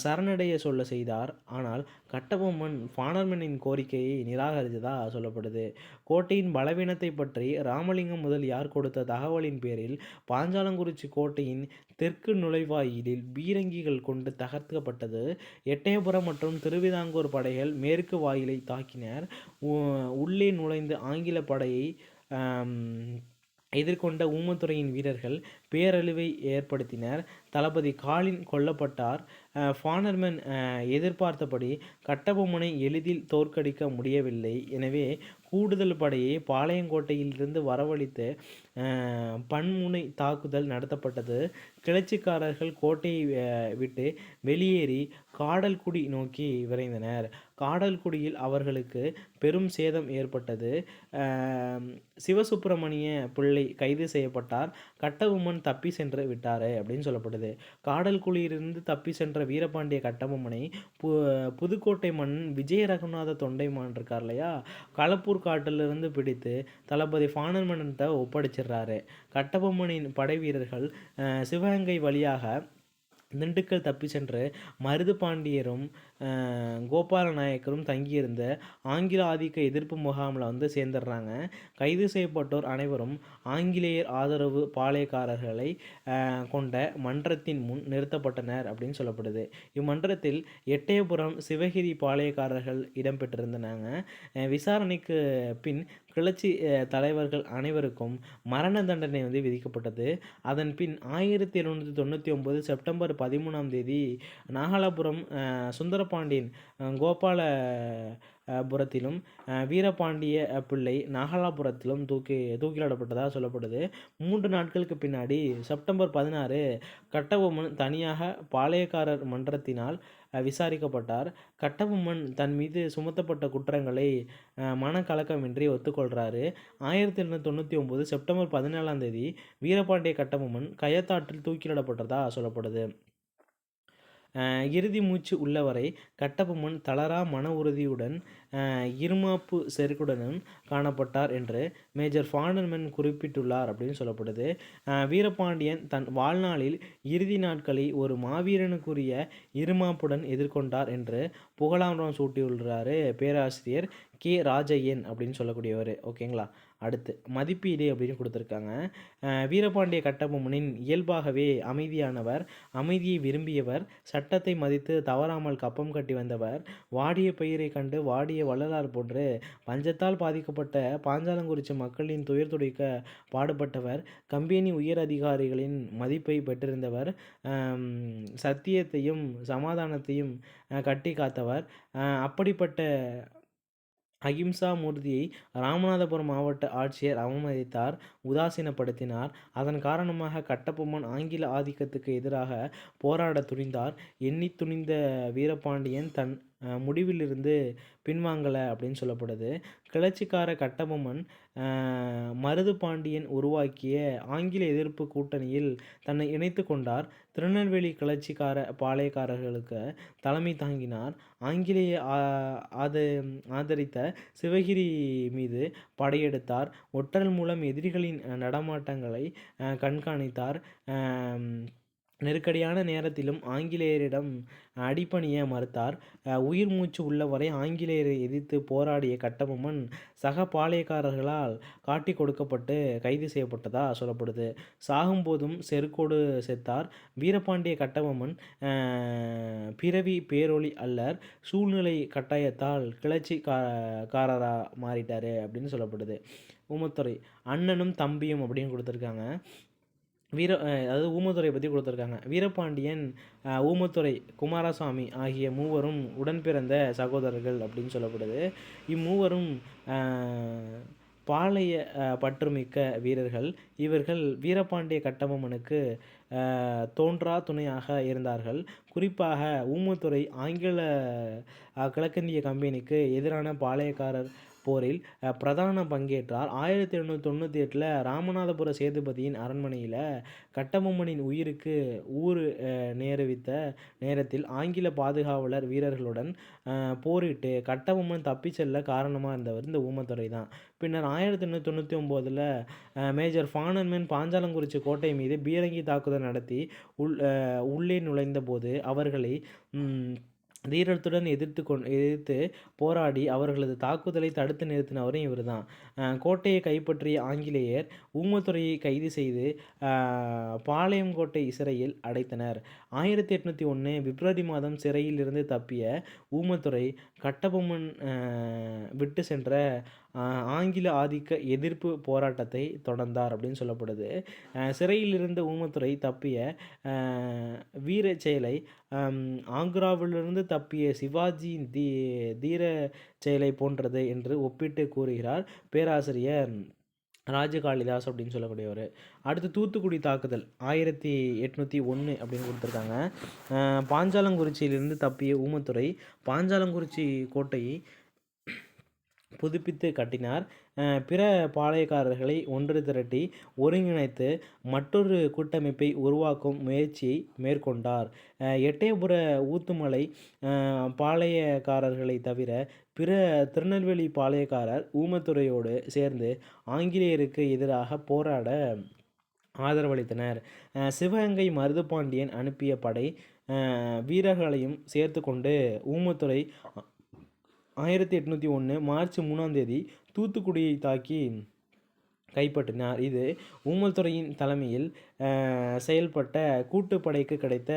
[SPEAKER 1] சரணடைய சொல்ல செய்தார். ஆனால் கட்டபொம்மன் ஃபானர்மேனின் கோரிக்கையை நிராகரித்ததாக சொல்லப்படுது. கோட்டையின் பலவீனத்தை பற்றி ராமலிங்கம் முதலியார் கொடுத்த தகவலின் பேரில் பாஞ்சாலங்குறிச்சி கோட்டையின் தெற்கு நுழைவாயிலில் பீரங்கிகள் கொண்டு தகர்க்கப்பட்டது. எட்டயபுரம் மற்றும் திருவிதாங்கூர் படைகள் மேற்கு வாயிலை தாக்கினர். உள்ளே நுழைந்து ஆங்கில படையை எதிர்கொண்ட ஊமத்துறையின் வீரர்கள் பேரழிவை ஏற்படுத்தினர். தளபதி காலின் கொல்லப்பட்டார். ஃபானர்மேன் எதிர்பார்த்தபடி கட்டபொம்மனை எளிதில் தோற்கடிக்க முடியவில்லை. எனவே கூடுதல் படையை பாளையங்கோட்டையிலிருந்து வரவழைத்து பன்முனை தாக்குதல் நடத்தப்பட்டது. கிளர்ச்சிக்காரர்கள் கோட்டையை விட்டு வெளியேறி காடல்குடி நோக்கி விரைந்தனர். காடல்குடியில் அவர்களுக்கு பெரும் சேதம் ஏற்பட்டது. சிவசுப்பிரமணிய பிள்ளை கைது செய்யப்பட்டார். கட்டபொம்மன் தப்பி சென்று விட்டார் அப்படின்னு சொல்லப்படுது. காடல்குடியிலிருந்து தப்பி சென்ற வீரபாண்டிய கட்டபொம்மனை புதுக்கோட்டை மன்னன் விஜய ரகுநாத தொண்டைமான் இருக்கார் இல்லையா, களப்பூர் காட்டிலிருந்து பிடித்து தளபதி ஃபானர்மேன்கிட்ட ஒப்படைச்சிடுறாரு. கட்டபொம்மனின் படை வீரர்கள் சிவகங்கை வழியாக திண்டுக்கல் தப்பி சென்று மருது பாண்டியரும் கோபால நாயக்கரும் தங்கியிருந்த ஆங்கில ஆதிக்க எதிர்ப்பு முகாமில் வந்து சேர்ந்துடுறாங்க. கைது செய்யப்பட்டோர் அனைவரும் ஆங்கிலேயர் ஆதரவு பாளையக்காரர்களை கொண்ட மன்றத்தின் முன் நிறுத்தப்பட்டனர் அப்படின்னு சொல்லப்படுது. இம்மன்றத்தில் எட்டயபுரம் சிவகிரி பாளையக்காரர்கள் இடம்பெற்றிருந்தாங்க. விசாரணைக்கு பின் கிளர்ச்சி தலைவர்கள் அனைவருக்கும் மரண தண்டனை வந்து விதிக்கப்பட்டது. அதன் பின் 1799 செப்டம்பர் 13ஆம் தேதி நாகலாபுரம் சுந்தரபாண்டியன் கோபாலபுரத்திலும் வீரபாண்டிய பிள்ளை நாகலாபுரத்திலும் தூக்கிலிடப்பட்டதாக சொல்லப்படுது. 3 நாட்களுக்கு பின்னாடி செப்டம்பர் 16 கட்டபொம்மன் தனியாக பாளையக்காரர் மன்றத்தினால் விசாரிக்கப்பட்டார். கட்டபொம்மன் தன் மீது சுமத்தப்பட்ட குற்றங்களை மனக்கலக்கமின்றி ஒத்துக்கொள்கிறாரு. 1799 செப்டம்பர் 17ஆம் தேதி வீரபாண்டிய கட்டபொம்மன் கயத்தாற்றில் தூக்கிலிடப்பட்டதாக சொல்லப்படுது. இறுதி மூச்சு உள்ளவரை கட்டபொம்மன் தளரா மன உறுதியுடன் இருமாப்பு செருக்குடனும் காணப்பட்டார் என்று மேஜர் ஃபானர்மேன் குறிப்பிட்டுள்ளார் அப்படின்னு சொல்லப்படுது. வீரபாண்டியன் தன் வாழ்நாளில் இறுதி நாட்களை ஒரு மாவீரனுக்குரிய இருமாப்புடன் எதிர்கொண்டார் என்று புகழாரம் சூட்டியுள்ளார் பேராசிரியர் கே ராஜையன் அப்படின்னு சொல்லக்கூடியவர். ஓகேங்களா. அடுத்து மதிப்பீடு அப்படின்னு கொடுத்துருக்காங்க. வீரபாண்டிய கட்டபொம்மனின் இயல்பாகவே அமைதியானவர், அமைதியை விரும்பியவர், சட்டத்தை மதித்து தவறாமல் கப்பம் கட்டி வந்தவர், வாடிய பயிரை கண்டு வாடிய வள்ளலார் போன்று பஞ்சத்தால் பாதிக்கப்பட்ட பாஞ்சாலங்குறிச்சி மக்களின் துயர் துடைக்க பாடுபட்டவர், கம்பெனி உயர் அதிகாரிகளின் மதிப்பை பெற்றிருந்தவர், சத்தியத்தையும் சமாதானத்தையும் கட்டி காத்தவர். அப்படிப்பட்ட அகிம்சா மூர்த்தியை ராமநாதபுரம் மாவட்ட ஆட்சியர் அவமதித்தார், உதாசீனப்படுத்தினார். அதன் காரணமாக கட்டபொம்மன் ஆங்கில ஆதிக்கத்துக்கு எதிராக போராட துணிந்தார். எண்ணி துணிந்த வீரபாண்டியன் தன் முடிவிலிருந்து பின்வாங்கலை அப்படின்னு சொல்லப்படுது. கிளர்ச்சிக்கார கட்டபொம்மன் மருது பாண்டியன் உருவாக்கிய ஆங்கில எதிர்ப்பு கூட்டணியில் தன்னை இணைத்து கொண்டார். திருநெல்வேலி கிளர்ச்சிக்கார பாளையக்காரர்களுக்கு தலைமை தாங்கினார். ஆங்கிலேய ஆதரித்த சிவகிரி மீது படையெடுத்தார். ஒற்றல் மூலம் எதிரிகளின் நடமாட்டங்களை கண்காணித்தார். நெருக்கடியான நேரத்திலும் ஆங்கிலேயரிடம் அடிபணிய மறுத்தார். உயிர் மூச்சு உள்ளவரை ஆங்கிலேயரை எதிர்த்து போராடிய கட்டபொம்மன் சக பாளையக்காரர்களால் காட்டி கொடுக்கப்பட்டு கைது செய்யப்பட்டதாக சொல்லப்படுது. சாகும்போதும் செருக்கோடு செத்தார். வீரபாண்டிய கட்டபொம்மன் பிறவி பேரொளி அல்லர், சூழ்நிலை கட்டாயத்தால் கிளர்ச்சி காரராக மாறிட்டார் அப்படின்னு சொல்லப்படுது. ஊமத்துறை அண்ணனும் தம்பியும் அப்படின்னு கொடுத்துருக்காங்க. அதாவது ஊமத்துரை பற்றி கொடுத்துருக்காங்க. வீரபாண்டியன், ஊமத்துரை, குமாரசாமி ஆகிய மூவரும் உடன் பிறந்த சகோதரர்கள் அப்படின்னு சொல்லப்படுது. இம்மூவரும் பாளைய பற்றுமிக்க வீரர்கள். இவர்கள் வீரபாண்டிய கட்டபொம்மனுக்கு தோன்றா துணையாக இருந்தார்கள். குறிப்பாக ஊமத்துரை ஆங்கில கிழக்கிந்திய கம்பெனிக்கு எதிரான பாளையக்காரர் போரில் பிரதான பங்கேற்றார். 1798 ராமநாதபுர சேதுபதியின் அரண்மனையில் கட்டபொம்மனின் உயிருக்கு ஊறு நேருவித்த நேரத்தில் ஆங்கில பாதுகாவலர் வீரர்களுடன் போரிட்டு கட்டபொம்மன் தப்பி செல்ல காரணமாக இருந்தவர் இந்த ஊமத்துரை தான். பின்னர் 1899 மேஜர் ஃபானன்மேன் பாஞ்சாலங்குறிச்சி கோட்டை மீது பீரங்கி தாக்குதல் நடத்தி உள்ளே நுழைந்த போது அவர்களை தீரத்துடன் எதிர்த்து போராடி அவர்களது தாக்குதலை தடுத்து நிறுத்தினவரும் இவர் தான். கோட்டையை கைப்பற்றிய ஆங்கிலேயர் ஊமத்துரையை கைது செய்து பாளையங்கோட்டை சிறையில் அடைத்தனர். 1801 பிப்ரவரி மாதம் சிறையில் இருந்து தப்பிய ஊமத்துரை கட்டபொம்மன் விட்டு சென்ற ஆங்கில ஆதிக்க எதிர்ப்பு போராட்டத்தை தொடர்ந்தார் அப்படின்னு சொல்லப்படுது. சிறையில் இருந்த ஊமத்துரை தப்பிய வீர செயலை ஆக்ராவிலிருந்து தப்பிய சிவாஜியின் தீர செயலை போன்றது என்று ஒப்பிட்டு கூறுகிறார் பேராசிரியர் ராஜகாளிதாஸ் அப்படின்னு சொல்லக்கூடியவர். அடுத்து தூத்துக்குடி தாக்குதல் 1801 அப்படின்னு கொடுத்துருக்காங்க. பாஞ்சாலங்குறிச்சியிலிருந்து தப்பிய ஊமத்துரை பாஞ்சாலங்குறிச்சி கோட்டையை புதுப்பித்து கட்டினார். பிற பாளையக்காரர்களை ஒன்று திரட்டி ஒருங்கிணைத்து மற்றொரு கூட்டமைப்பை உருவாக்கும் முயற்சியை மேற்கொண்டார். எட்டயபுர ஊத்துமலை பாளையக்காரர்களை தவிர பிற திருநெல்வேலி பாளையக்காரர் ஊமத்துரையோடு சேர்ந்து ஆங்கிலேயருக்கு எதிராக போராட ஆதரவளித்தனர். சிவகங்கை மருதுபாண்டியன் அனுப்பிய படை வீரர்களையும் சேர்த்து கொண்டு ஊமத்துரை 1801 மார்ச் 3 தூத்துக்குடியை தாக்கி கைப்பற்றினார். இது ஊமத்துரையின் தலைமையில் செயல்பட்ட கூட்டுப்படைக்கு கிடைத்த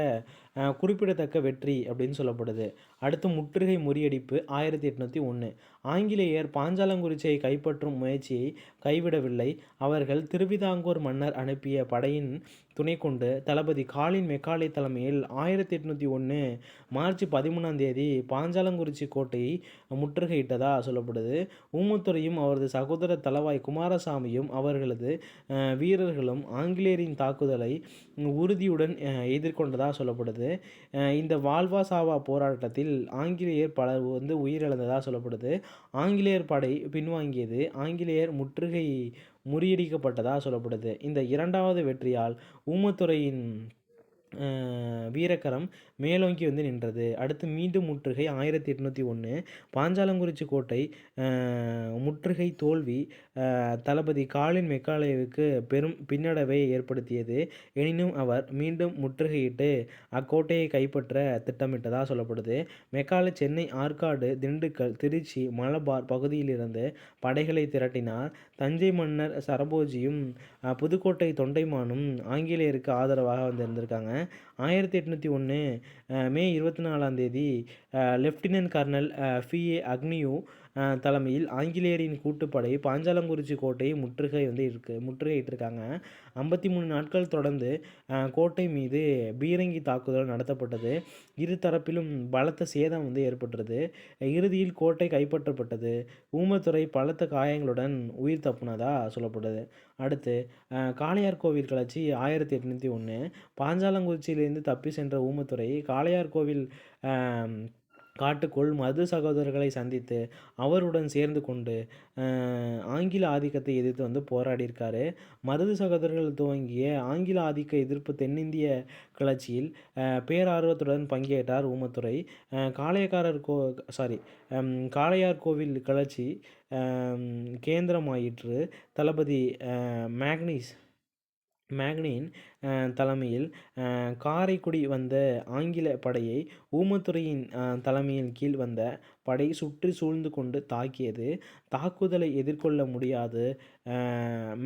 [SPEAKER 1] குறிப்பிடத்தக்க வெற்றி அப்படின்னு சொல்லப்படுது. அடுத்து முற்றுகை முறியடிப்பு 1801. ஆங்கிலேயர் பாஞ்சாலங்குறிச்சியை கைப்பற்றும் முயற்சியை கைவிடவில்லை. அவர்கள் திருவிதாங்கூர் மன்னர் அனுப்பிய படையின் துணை கொண்டு தளபதி காலின் மெக்காலே தலைமையில் 1801 மார்ச் 13 பாஞ்சாலங்குறிச்சி கோட்டையை முற்றுகையிட்டதாக சொல்லப்படுது. ஊமத்துரையும் அவரது சகோதர தளவாய் குமாரசாமியும் அவர்களது வீரர்களும் ஆங்கிலேயரின் தாக்குதலை உறுதியுடன் எதிர்கொண்டதாக சொல்லப்படுது. இந்த வாழ்வா சாவா போராட்டத்தில் ஆங்கிலேயர் பலர் உயிரிழந்ததாக சொல்லப்படுது. ஆங்கிலேயர் படை பின்வாங்கியது. ஆங்கிலேயர் முற்றுகை முறியடிக்கப்பட்டதாக சொல்லப்படுது. இந்த இரண்டாவது வெற்றியால் ஊமத்துரையின் வீரக்கரம் மேலோங்கி நின்றது. அடுத்து மீண்டும் முற்றுகை 1801. பாஞ்சாலங்குறிச்சி கோட்டை முற்றுகை தோல்வி தளபதி காலின் மெக்காலேவுக்கு பெரும் பின்னடைவை ஏற்படுத்தியது. எனினும் அவர் மீண்டும் முற்றுகையிட்டு அக்கோட்டையை கைப்பற்ற திட்டமிட்டதாக சொல்லப்படுது. மெக்காலே சென்னை, ஆற்காடு, திண்டுக்கல், திருச்சி, மலபார் பகுதியிலிருந்து படைகளை திரட்டினார். தஞ்சை மன்னர் சரபோஜியும் புதுக்கோட்டை தொண்டைமானும் ஆங்கிலேயருக்கு ஆதரவாக இருந்திருக்காங்க. 1801 மே 24 லெப்டினன்ட் கர்னல் FA அக்னியூ தலைமையில் ஆங்கிலேயரின் கூட்டுப்படை பாஞ்சாலங்குறிச்சி கோட்டையை முற்றுகையிட்டிருக்காங்க. 53 நாட்கள் தொடர்ந்து கோட்டை மீது பீரங்கி தாக்குதல் நடத்தப்பட்டது. இரு தரப்பிலும் பலத்த சேதம் ஏற்பட்டது. இறுதியில் கோட்டை கைப்பற்றப்பட்டது. ஊமத்துரை பலத்த காயங்களுடன் உயிர் தப்புனதாக சொல்லப்படுது. அடுத்து காளையார்கோவில் கிளர்ச்சி 1801. பாஞ்சாலங்குறிச்சியிலிருந்து தப்பி சென்ற ஊமத்துரை காளையார்கோவில் காட்டுக்குள் மருது சகோதரர்களை சந்தித்து அவருடன் சேர்ந்து கொண்டு ஆங்கில ஆதிக்கத்தை எதிர்த்து போராடியிருக்காரு. மருது சகோதரர்கள் துவங்கிய ஆங்கில ஆதிக்க எதிர்ப்பு தென்னிந்திய கிளர்ச்சியில் பேரார்வத்துடன் பங்கேற்றார் ஊமத்துரை. காளையார்கோவில் கிளர்ச்சி கேந்திரமாயிற்று. தளபதி மேக்னின் தலைமையில் காரைக்குடி வந்த ஆங்கில படையை ஊமத்துரையின் தலைமையின் கீழ் வந்த படை சுற்றி சூழ்ந்து கொண்டு தாக்கியது. தாக்குதலை எதிர்கொள்ள முடியாது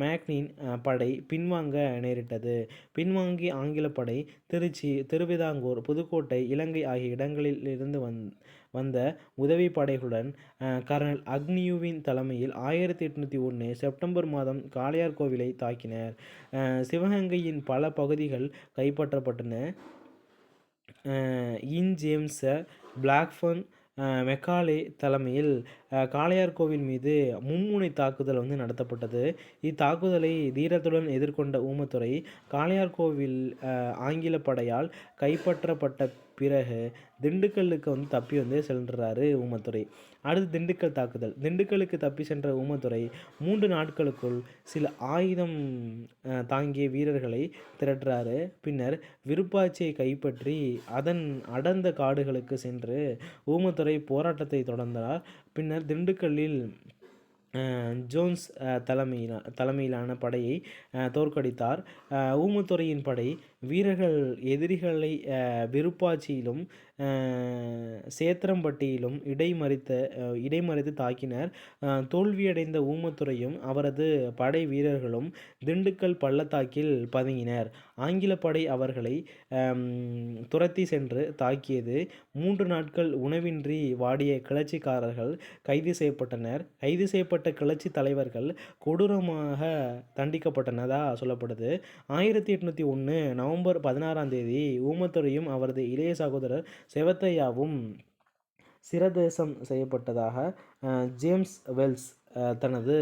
[SPEAKER 1] மேக்னின் படை பின்வாங்க நேரிட்டது. பின்வாங்கிய ஆங்கில படை திருச்சி, திருவிதாங்கூர், புதுக்கோட்டை, இலங்கை ஆகிய இடங்களில் இருந்து வந்த உதவி படைகளுடன் கர்னல் அக்னியுவின் தலைமையில் 1801 செப்டம்பர் மாதம் காளையார்கோவிலை தாக்கினர். சிவகங்கையின் பல பகுதிகள் கைப்பற்றப்பட்டன. இன் ஜேம்ஸ் பிளாக்பர்ன் மெக்காலே தலைமையில் காளையார்கோவில் மீது மும்முனை தாக்குதல் நடத்தப்பட்டது. இத்தாக்குதலை தீரத்துடன் எதிர்கொண்ட ஊமைத்துரை காளையார்கோவில் ஆங்கில படையால் கைப்பற்றப்பட்ட பிறகு திண்டுக்கல்லுக்கு தப்பி சென்றாரு ஊமைத்துரை. அடுத்து திண்டுக்கல் தாக்குதல். திண்டுக்கலுக்கு தப்பி சென்ற ஊமைத்துரை 3 நாட்களுக்குள் சில ஆயுதம் தாங்கிய வீரர்களை திரட்டுறாரு. பின்னர் விருப்பாட்சியை கைப்பற்றி அதன் அடர்ந்த காடுகளுக்கு சென்று ஊமைத்துரை போராட்டத்தை தொடர்ந்தார். பின்னர் திண்டுக்கல்லில் ஜோன்ஸ் தலைமையிலான படையை தோற்கடித்தார். ஊமைத்துரையின் படை வீரர்கள் எதிரிகளை விருப்பாட்சியிலும் சேத்திரம்பட்டியிலும் இடைமறித்து தாக்கினர். தோல்வியடைந்த ஊமைத்துரையும் அவரது படை வீரர்களும் திண்டுக்கல் பள்ளத்தாக்கில் பதுங்கினர். ஆங்கில படை அவர்களை துரத்தி சென்று தாக்கியது. 3 நாட்கள் உணவின்றி வாடிய கிளர்ச்சிக்காரர்கள் கைது செய்யப்பட்டனர். கைது செய்யப்பட்ட கிளர்ச்சி தலைவர்கள் கொடூரமாக தண்டிக்கப்பட்டனதா சொல்லப்படுது. 1801 நவம்பர் 16ஆம் தேதி ஊமைத்துரையும் அவரது இளைய சகோதரர் செவத்தையாவும் சிரதேசம் செய்யப்பட்டதாக ஜேம்ஸ் வெல்ஸ் தனது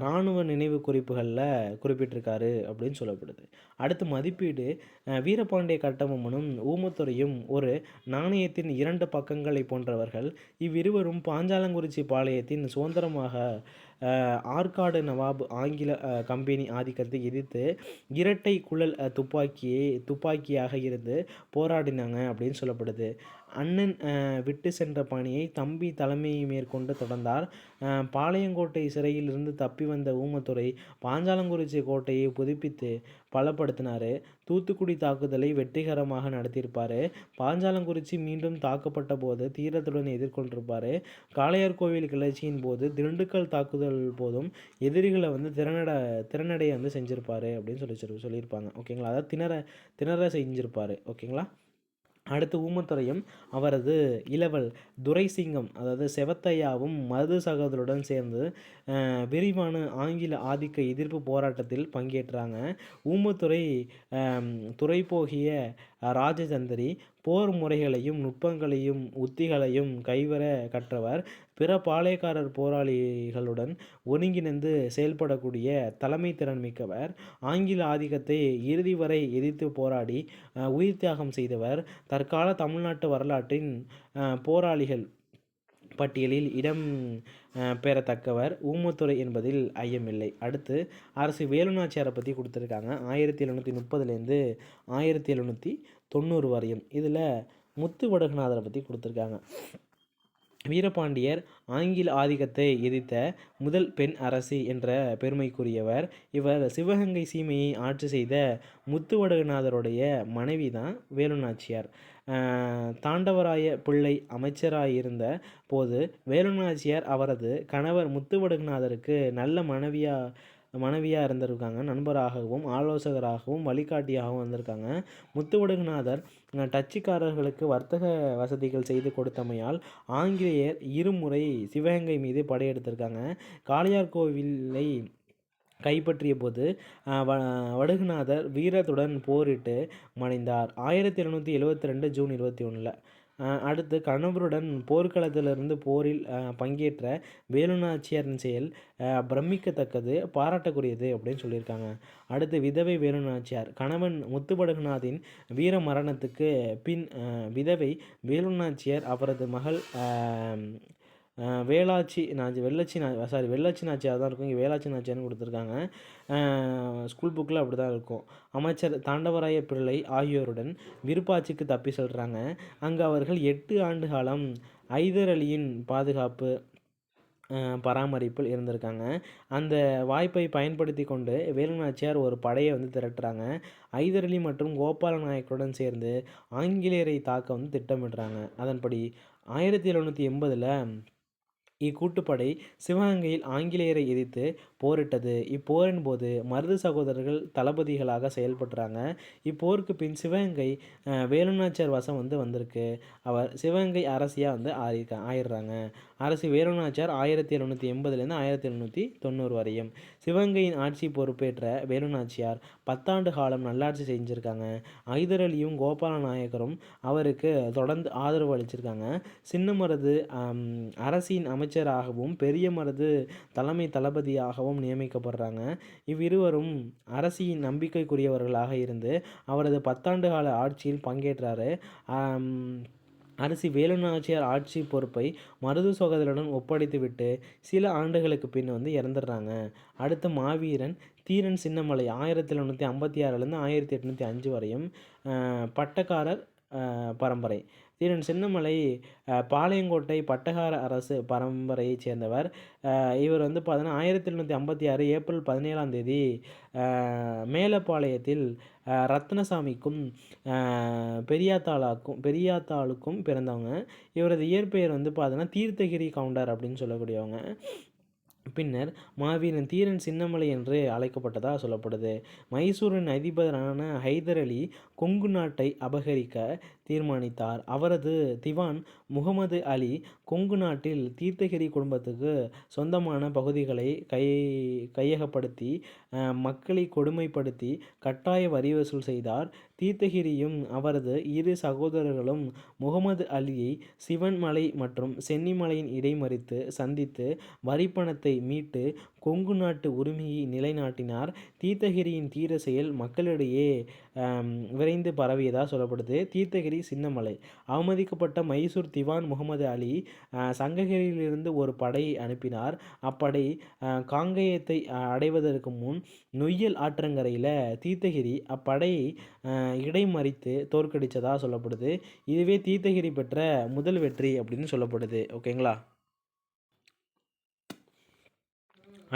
[SPEAKER 1] இராணுவ நினைவு குறிப்புகளில் குறிப்பிட்டிருக்காரு அப்படின்னு சொல்லப்படுது. அடுத்து மதிப்பீடு. வீரபாண்டிய கட்டபொம்மனும் ஊமைத்துரையும் ஒரு நாணயத்தின் 2 பக்கங்களை போன்றவர்கள். இவ்விருவரும் பாஞ்சாலங்குறிச்சி பாளையத்தின் சுதந்திரமாக ஆற்காடு நவாப் ஆங்கில கம்பெனி ஆதிக்கத்தை எதிர்த்து இரட்டை குழல் துப்பாக்கியாக இருந்து போராடினாங்க அப்படின்னு சொல்லப்படுது. அண்ணன் விட்டு சென்ற பணியை தம்பி தலைமை மேற்கொண்டு தொடர்ந்தார். பாளையங்கோட்டை சிறையில் இருந்து தப்பி வந்த ஊமைத்துரை பாஞ்சாலங்குறிச்சி கோட்டையை புதுப்பித்து பலப்படுத்தினார். தூத்துக்குடி தாக்குதலை வெற்றிகரமாக நடத்தியிருப்பார். பாஞ்சாலங்குறிச்சி மீண்டும் தாக்கப்பட்ட போது தீரத்துடன் எதிர்கொண்டிருப்பார். காளையார்கோவில் கிளர்ச்சியின் போது திண்டுக்கல் தாக்குதல் போதும் எதிரிகளை திறனடைய செஞ்சிருப்பார் அப்படின்னு சொல்லியிருப்பாங்க. ஓகேங்களா, அதாவது திணற செஞ்சிருப்பார். ஓகேங்களா. அடுத்து ஊமைத்துரையும் அவரது இளவல் துரைசிங்கம் அதாவது செவத்தையாவும் மருது சகோதரருடன் சேர்ந்து விரிவான ஆங்கில ஆதிக்க எதிர்ப்பு போராட்டத்தில் பங்கேற்றாங்க. ஊமைத்துரை துறைபோகிய ராஜதந்திரி, போர் முறைகளையும் நுட்பங்களையும் உத்திகளையும் கைவர கற்றவர். பிற பாளையக்காரர் போராளிகளுடன் ஒருங்கிணைந்து செயல்படக்கூடிய தலைமை திறன் மிக்கவர். ஆங்கில ஆதிக்கத்தை இறுதி வரை எதிர்த்து போராடி உயிர் தியாகம் செய்தவர். தற்கால தமிழ்நாட்டு வரலாற்றின் போராளிகள் பட்டியலில் இடம் பெறத்தக்கவர் ஊமைத்துரை என்பதில் ஐயமில்லை. அடுத்து அரசு வேலுநாச்சியாரை பற்றி கொடுத்துருக்காங்க. 1730லேருந்து 1790 வரையும். இதில் முத்து வடுகநாதரை பற்றி கொடுத்துருக்காங்க. வீரபாண்டியர் ஆங்கில ஆதிக்கத்தை எதிர்த்த முதல் பெண் அரசி என்ற பெருமைக்குரியவர். இவர் சிவகங்கை சீமையை ஆட்சி செய்த முத்துவடுகநாதருடைய மனைவி தான் வேலுநாச்சியார். தாண்டவராய பிள்ளை அமைச்சராயிருந்த போது வேலுநாச்சியார் அவரது கணவர் முத்துவடுகநாதருக்கு நல்ல மனைவியாக இருந்திருக்காங்க. நண்பராகவும் ஆலோசகராகவும் வழிகாட்டியாகவும் வந்திருக்காங்க. முத்துவடுகநாதர் டச்சுக்காரர்களுக்கு வர்த்தக வசதிகள் செய்து கொடுத்தமையால் ஆங்கிலேயர் இருமுறை சிவகங்கை மீது படையெடுத்திருக்காங்க. காளையார்கோவிலை கைப்பற்றிய போது வடுகநாதர் வீரத்துடன் போரிட்டு மடிந்தார். 1772 ஜூன் 21. அடுத்து கணவருடன் போர்க்களத்திலிருந்து போரில் பங்கேற்ற வேலுநாச்சியாரின் செயல் பிரமிக்கத்தக்கது, பாராட்டக்குரியது அப்படின்னு சொல்லியிருக்காங்க. அடுத்து விதவை வேலுநாச்சியார். கணவன் முத்துவடுகநாதின் வீர மரணத்துக்கு பின் விதவை வேலுநாச்சியார் அவரது மகள் வெள்ளாச்சி நாச்சியார் தான் இருக்கும். இங்கே வேளாச்சி நாச்சியார்னு கொடுத்துருக்காங்க. ஸ்கூல் புக்கில் அப்படி தான் இருக்கும். அமைச்சர் தாண்டவராய பிள்ளை ஆகியோருடன் விருப்பாட்சிக்கு தப்பி செல்கிறாங்க. அங்கு அவர்கள் 8 ஆண்டு காலம் ஐதர் அலியின் பாதுகாப்பு பராமரிப்பில் இருந்திருக்காங்க. அந்த வாய்ப்பை பயன்படுத்தி கொண்டு வேலுநாச்சியார் ஒரு படையை திரட்டுறாங்க. ஐதர் அலி மற்றும் கோபால நாயக்கருடன் சேர்ந்து ஆங்கிலேயரை தாக்க திட்டமிடுறாங்க. அதன்படி 1780 இக்கூட்டுப்படை சிவகங்கையில் ஆங்கிலேயரை எதிர்த்து போரிட்டது. இப்போரின் போது மருது சகோதரர்கள் தளபதிகளாக செயல்படுறாங்க. இப்போருக்கு பின் சிவகங்கை வேலுநாச்சியார் வசம் வந்திருக்கு. அவர் சிவகங்கை அரசியாக ஆயிடுறாங்க. அரசி வேலுநாச்சியார் 1780லேருந்து 1790 வரையும் சிவகங்கையின் ஆட்சி பொறுப்பேற்ற வேலுநாச்சியார் 10 ஆண்டு காலம் நல்லாட்சி செஞ்சுருக்காங்க. ஹைதர் அலியும் கோபால நாயக்கரும் அவருக்கு தொடர்ந்து ஆதரவு அளிச்சிருக்காங்க. சின்னமருது அரசின் அமைச்சராகவும் பெரிய மருது தலைமை தளபதியாகவும் நியமிக்கப்படுறாங்க. இவ்விருவரும் அரசியின் நம்பிக்கைக்குரியவர்களாக இருந்து அவரது 10 ஆண்டு கால ஆட்சியில் பங்கேற்றார். அரசி வேலுநாச்சியார் ஆட்சி பொறுப்பை மருது சகோதரருடன் ஒப்படைத்துவிட்டு சில ஆண்டுகளுக்கு பின் இறந்துடுறாங்க. அடுத்து மாவீரன் தீரன் சின்னமலை 1756லேருந்து 1805 வரையும் பட்டக்காரர் பரம்பரை. தீரன் சின்னமலை பாளையங்கோட்டை பட்டக்கார அரசு பரம்பரையைச் சேர்ந்தவர். இவர் 1756 ஏப்ரல் 17ஆம் தேதி மேலப்பாளையத்தில் ரத்னசாமிக்கும் பெரியாத்தாளுக்கும் பிறந்தவங்க. இவரது இயற்பெயர் தீர்த்தகிரி கவுண்டர் அப்படின்னு சொல்லக்கூடியவங்க. பின்னர் மாவீரன் தீரன் சின்னமலை என்று அழைக்கப்பட்டதாக சொல்லப்படுது. மைசூரின் அதிபரான ஹைதர் அலி கொங்கு நாட்டை அபகரிக்க தீர்மானித்தார். அவரது திவான் முகமது அலி கொங்கு நாட்டில் தீர்த்தகிரி குடும்பத்துக்கு சொந்தமான பகுதிகளை கையகப்படுத்தி மக்களை கொடுமைப்படுத்தி கட்டாய வரி வசூல் செய்தார். தீர்த்தகிரியும் அவரது இரு சகோதரர்களும் முகமது அலியை சிவன்மலை மற்றும் சென்னிமலையின் இடைமறித்து சந்தித்து வரிப்பணத்தை மீட்டு கொங்கு நாட்டு உரிமையை நிலைநாட்டினார். தீர்த்தகிரியின் தீர செயல் மக்களிடையே விரைந்து பரவியதாக சொல்லப்படுது. தீர்த்தகிரி சின்னமலை அவமதிக்கப்பட்ட மைசூர் திவான் முகமது அலி சங்ககிரியிலிருந்து ஒரு படையை அனுப்பினார். அப்படை காங்கேயத்தை அடைவதற்கு முன் நொய்யல் ஆற்றங்கரையில் தீர்த்தகிரி அப்படையை இடைமறித்து தோற்கடித்ததாக சொல்லப்படுது. இதுவே தீர்த்தகிரி பெற்ற முதல் வெற்றி அப்படின்னு சொல்லப்படுது. ஓகேங்களா.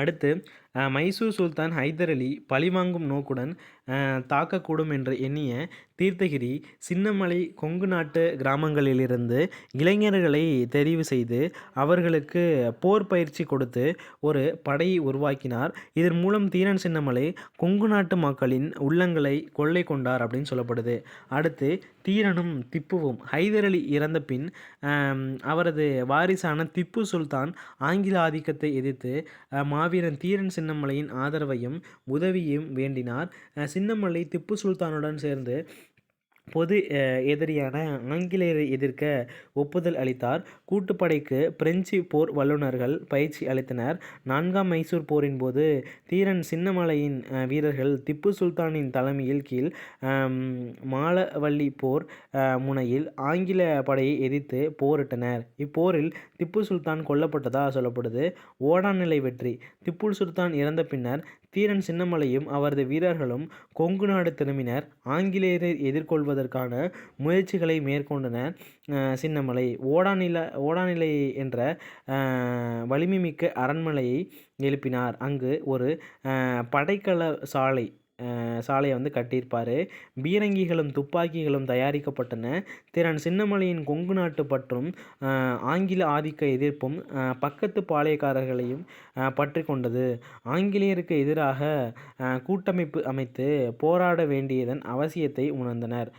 [SPEAKER 1] அடுத்து மைசூர் சுல்தான் ஹைதர் அலி பழிவாங்கும் நோக்குடன் தாக்கக்கூடும் என்று எண்ணிய தீர்த்தகிரி சின்னமலை கொங்கு நாட்டு கிராமங்களிலிருந்து இளைஞர்களை தெரிவு செய்து அவர்களுக்கு போர் பயிற்சி கொடுத்து ஒரு படையை உருவாக்கினார். இதன் மூலம் தீரன் சின்னமலை கொங்கு நாட்டு மக்களின் உள்ளங்களை கொள்ளை கொண்டார் அப்படின்னு சொல்லப்படுது. அடுத்து தீரனும் திப்புவும் ஹைதர் அலி இறந்த பின் அவரது வாரிசான திப்பு சுல்தான் ஆங்கில ஆதிக்கத்தை எதிர்த்து மாவீரன் தீரன் சின்னமலையின் ஆதரவையும் உதவியும் வேண்டினார். சின்னமலை திப்பு சுல்தானுடன் சேர்ந்து பொது எதிரியான ஆங்கிலேயரை எதிர்க்க ஒப்புதல் அளித்தார். கூட்டுப்படைக்கு பிரெஞ்சு போர் வல்லுநர்கள் பயிற்சி அளித்தனர். 4ஆம் மைசூர் போரின் போது தீரன் சின்னமலையின் வீரர்கள் திப்பு சுல்தானின் தலைமையில் கீழ் மாலவல்லி போர் முனையில் ஆங்கில படையை எதிர்த்து போரிட்டனர். இப்போரில் திப்பு சுல்தான் கொல்லப்பட்டதாக சொல்லப்படுது. ஓடாநிலை வெற்றி. திப்பு சுல்தான் இறந்த பின்னர் தீரன் சின்னமலையும் அவரது வீரர்களும் கொங்கு நாடு திரும்பினர். ஆங்கிலேயரை எதிர்கொள்வதற்கான முயற்சிகளை மேற்கொண்டனர். சின்னமலை ஓடாநிலை என்ற வலிமைமிக்க அரண்மனையை எழுப்பினார். அங்கு ஒரு படைக்கல சாலையை கட்டியிருப்பார். பீரங்கிகளும் துப்பாக்கிகளும் தயாரிக்கப்பட்டன. திறன் சின்னமலையின் கொங்கு நாட்டு பற்றும் ஆங்கில ஆதிக்க எதிர்ப்பும் பக்கத்து பாளையக்காரர்களையும் பற்றி கொண்டது. ஆங்கிலேயருக்கு எதிராக கூட்டமைப்பு அமைத்து போராட வேண்டியதன் அவசியத்தை உணர்ந்தனர்.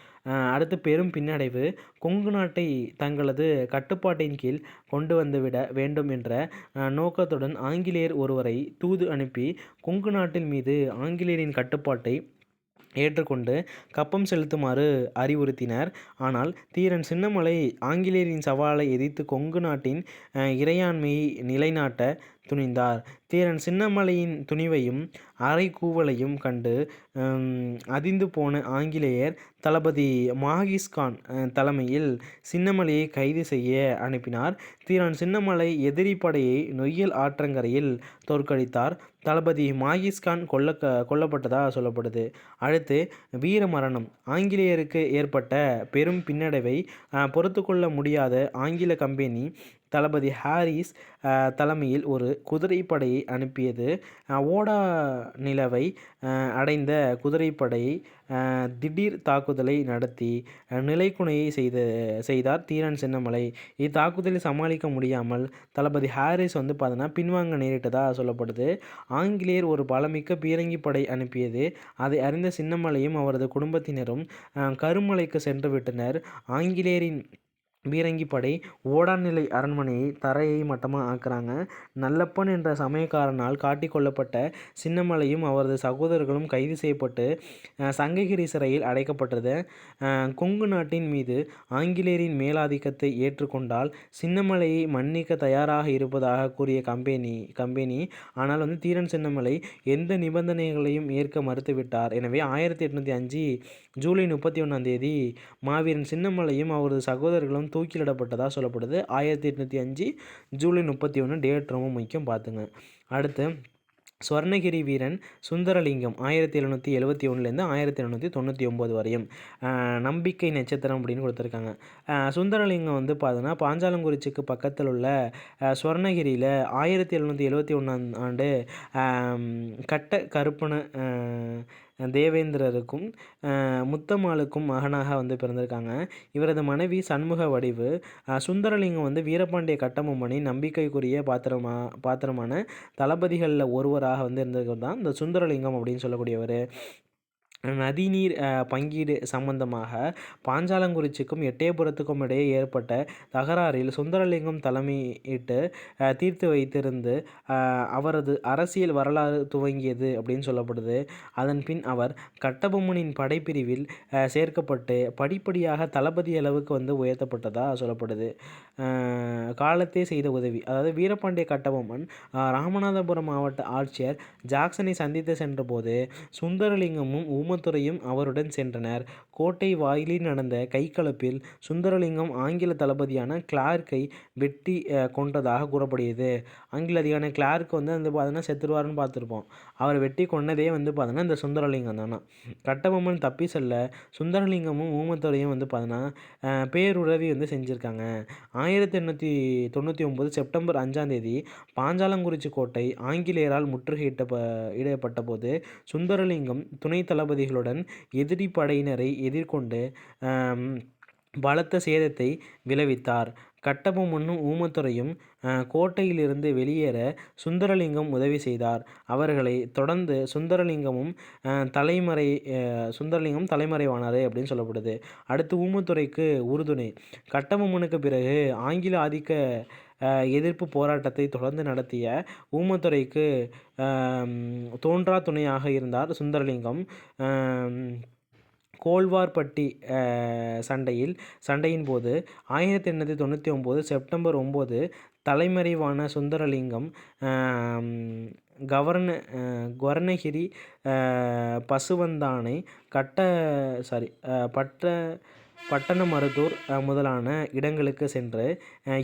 [SPEAKER 1] அடுத்து பெரும் பின்னடைவு. கொங்கு நாட்டை தங்களது கட்டுப்பாட்டின் கீழ் கொண்டு வந்துவிட வேண்டும் என்ற நோக்கத்துடன் ஆங்கிலேயர் ஒருவரை தூது அனுப்பி கொங்கு நாட்டின் மீது ஆங்கிலேயரின் கட்டுப்பாட்டை ஏற்றுக்கொண்டு கப்பம் செலுத்துமாறு அறிவுறுத்தினர். ஆனால் தீரன் சின்னமலை ஆங்கிலேயரின் சவாலை எதிர்த்து கொங்கு நாட்டின் இறையாண்மையை நிலைநாட்ட துணிந்தார். தீரன் சின்னமலையின் துணிவையும் அறைகூவலையும் கண்டு அதிர்ந்து போன ஆங்கிலேயர் தளபதி மாகிஸ்கான் தலைமையில் சின்னமலையை கைது செய்ய அனுப்பினார். தீரன் சின்னமலை எதிரி படையை நொய்யல் ஆற்றங்கரையில் தோற்கடித்தார். தளபதி மாகிஸ்கான் கொல்லப்பட்டதாக சொல்லப்படுது. அடுத்து வீரமரணம். ஆங்கிலேயருக்கு ஏற்பட்ட பெரும் பின்னடைவை பொறுத்து கொள்ள முடியாத ஆங்கில கம்பெனி தளபதி ஹாரிஸ் தலைமையில் ஒரு குதிரைப்படையை அனுப்பியது. ஓடா நிலவை அடைந்த குதிரைப்படை திடீர் தாக்குதலை நடத்தி நிலைக்குலையை செய்தார் தீரன் சின்னமலை. இத்தாக்குதலை சமாளிக்க முடியாமல் தளபதி ஹாரிஸ் வந்து பார்த்தோன்னா பின்வாங்க நேரிட்டதாக சொல்லப்படுது. ஆங்கிலேயர் ஒரு பலமிக்க பீரங்கி படை அனுப்பியது. அதை அறிந்த சின்னமலையும் அவரது குடும்பத்தினரும் கருமலைக்கு சென்று விட்டனர். ஆங்கிலேயரின் பீரங்கி படை ஓடாநிலை அரண்மனையை தரையை மட்டமாக ஆக்குறாங்க. நல்லப்பன் என்ற சமயக்காரனால் காட்டிக்கொள்ளப்பட்ட சின்னமலையும் அவரது சகோதரர்களும் கைது செய்யப்பட்டு சங்ககிரி சிறையில் அடைக்கப்பட்டது. கொங்கு நாட்டின் மீது ஆங்கிலேயரின் மேலாதிக்கத்தை ஏற்றுக்கொண்டால் சின்னமலையை மன்னிக்க தயாராக இருப்பதாக கூறிய கம்பெனி ஆனால் வந்து தீரன் சின்னமலை எந்த நிபந்தனைகளையும் ஏற்க மறுத்துவிட்டார். எனவே 1805 ஜூலை 31 மாவீரன் சின்னமலையும் அவரது சகோதரர்களும் தூக்கிலிடப்பட்டதாக சொல்லப்படுது. 1805 ஜூலை 31 டேட் ரொம்ப முக்கியம் பார்த்துங்க. அடுத்து ஸ்வர்ணகிரி வீரன் சுந்தரலிங்கம் 1771 1799 வரையும் நம்பிக்கை நட்சத்திரம் அப்படின்னு கொடுத்துருக்காங்க. சுந்தரலிங்கம் வந்து பார்த்தோன்னா பாஞ்சாலங்குறிச்சிக்கு பக்கத்தில் உள்ள ஸ்வர்ணகிரியில் 1771 கட்ட கருப்பண தேவேந்திரருக்கும் முத்தம்மாளுக்கும் மகனாக வந்து பிறந்திருக்காங்க. இவரது மனைவி சண்முக வடிவு. சுந்தரலிங்கம் வந்து வீரபாண்டிய கட்டபொம்மனின் நம்பிக்கைக்குரிய பாத்திரமான தளபதிகளில் ஒருவராக வந்து இருந்தவர் தான் இந்த சுந்தரலிங்கம் அப்படின்னு சொல்லக்கூடியவர். நதிநீர் பங்கீடு சம்பந்தமாக பாஞ்சாலங்குறிச்சிக்கும் எட்டயபுரத்துக்கும் இடையே ஏற்பட்ட தகராறில் சுந்தரலிங்கம் தலைமையிட்டு தீர்த்து வைத்திருந்து அவரது அரசியல் வரலாறு துவங்கியது அப்படின்னு சொல்லப்படுது. அதன் பின் அவர் கட்டபொம்மனின் படைப்பிரிவில் சேர்க்கப்பட்டு படிப்படியாக தளபதி அளவுக்கு வந்து உயர்த்தப்பட்டதாக சொல்லப்படுது. காலத்தே செய்த உதவி, அதாவது வீரபாண்டிய கட்டபொம்மன் ராமநாதபுரம் மாவட்ட ஆட்சியர் ஜாக்சனை சந்தித்து சென்றபோது சுந்தரலிங்கமும் ஊமத்துரையும் அவருடன் சென்றனர். கோட்டை வாயிலில் நடந்த கைகலப்பில் சுந்தரலிங்கம் ஆங்கில தளபதியான கிளார்க்கை வெட்டி கொன்றதாக கூறப்படுகிறது. ஆங்கில அதிகாரி கிளார்க் வந்து பார்த்தோன்னா செத்துருவாருன்னு பார்த்துருப்போம். அவரை வெட்டி கொன்னதே வந்து பார்த்தோன்னா இந்த சுந்தரலிங்கம் தானா. கட்டபொம்மன் தப்பி செல்ல சுந்தரலிங்கமும் ஊமத்துரையும் வந்து பார்த்தோன்னா பேருதவி வந்து செஞ்சுருக்காங்க. 1899 செப்டம்பர் 5 பாஞ்சாலங்குறிச்சி கோட்டை ஆங்கிலேயரால் முற்றுகையிடப்பட்ட போது சுந்தரலிங்கம் துணை தளபதிகளுடன் எதிரி படையினரை எதிர்கொண்டு பலத்த சேதத்தை விளைவித்தார். கட்டபொம்மனும் ஊமத்துரையும் கோட்டையிலிருந்து வெளியேற சுந்தரலிங்கம் உதவி செய்தார். அவர்களை தொடர்ந்து சுந்தரலிங்கம் தலைமறைவானார் அப்படின்னு சொல்லப்படுது. அடுத்து ஊமத்துரைக்கு உறுதுணை. கட்டபொம்மனுக்கு பிறகு ஆங்கில ஆதிக்க எதிர்ப்பு போராட்டத்தை தொடர்ந்து நடத்திய ஊமத்துரைக்கு தோன்றா துணையாக இருந்தார் சுந்தரலிங்கம். கோல்வார்பட்டி சண்டையின் போது 1899 செப்டம்பர் 9 தலைமறைவான சுந்தரலிங்கம் கவர்னகிரி பசுவந்தானை பட்டணமருதூர் முதலான இடங்களுக்கு சென்று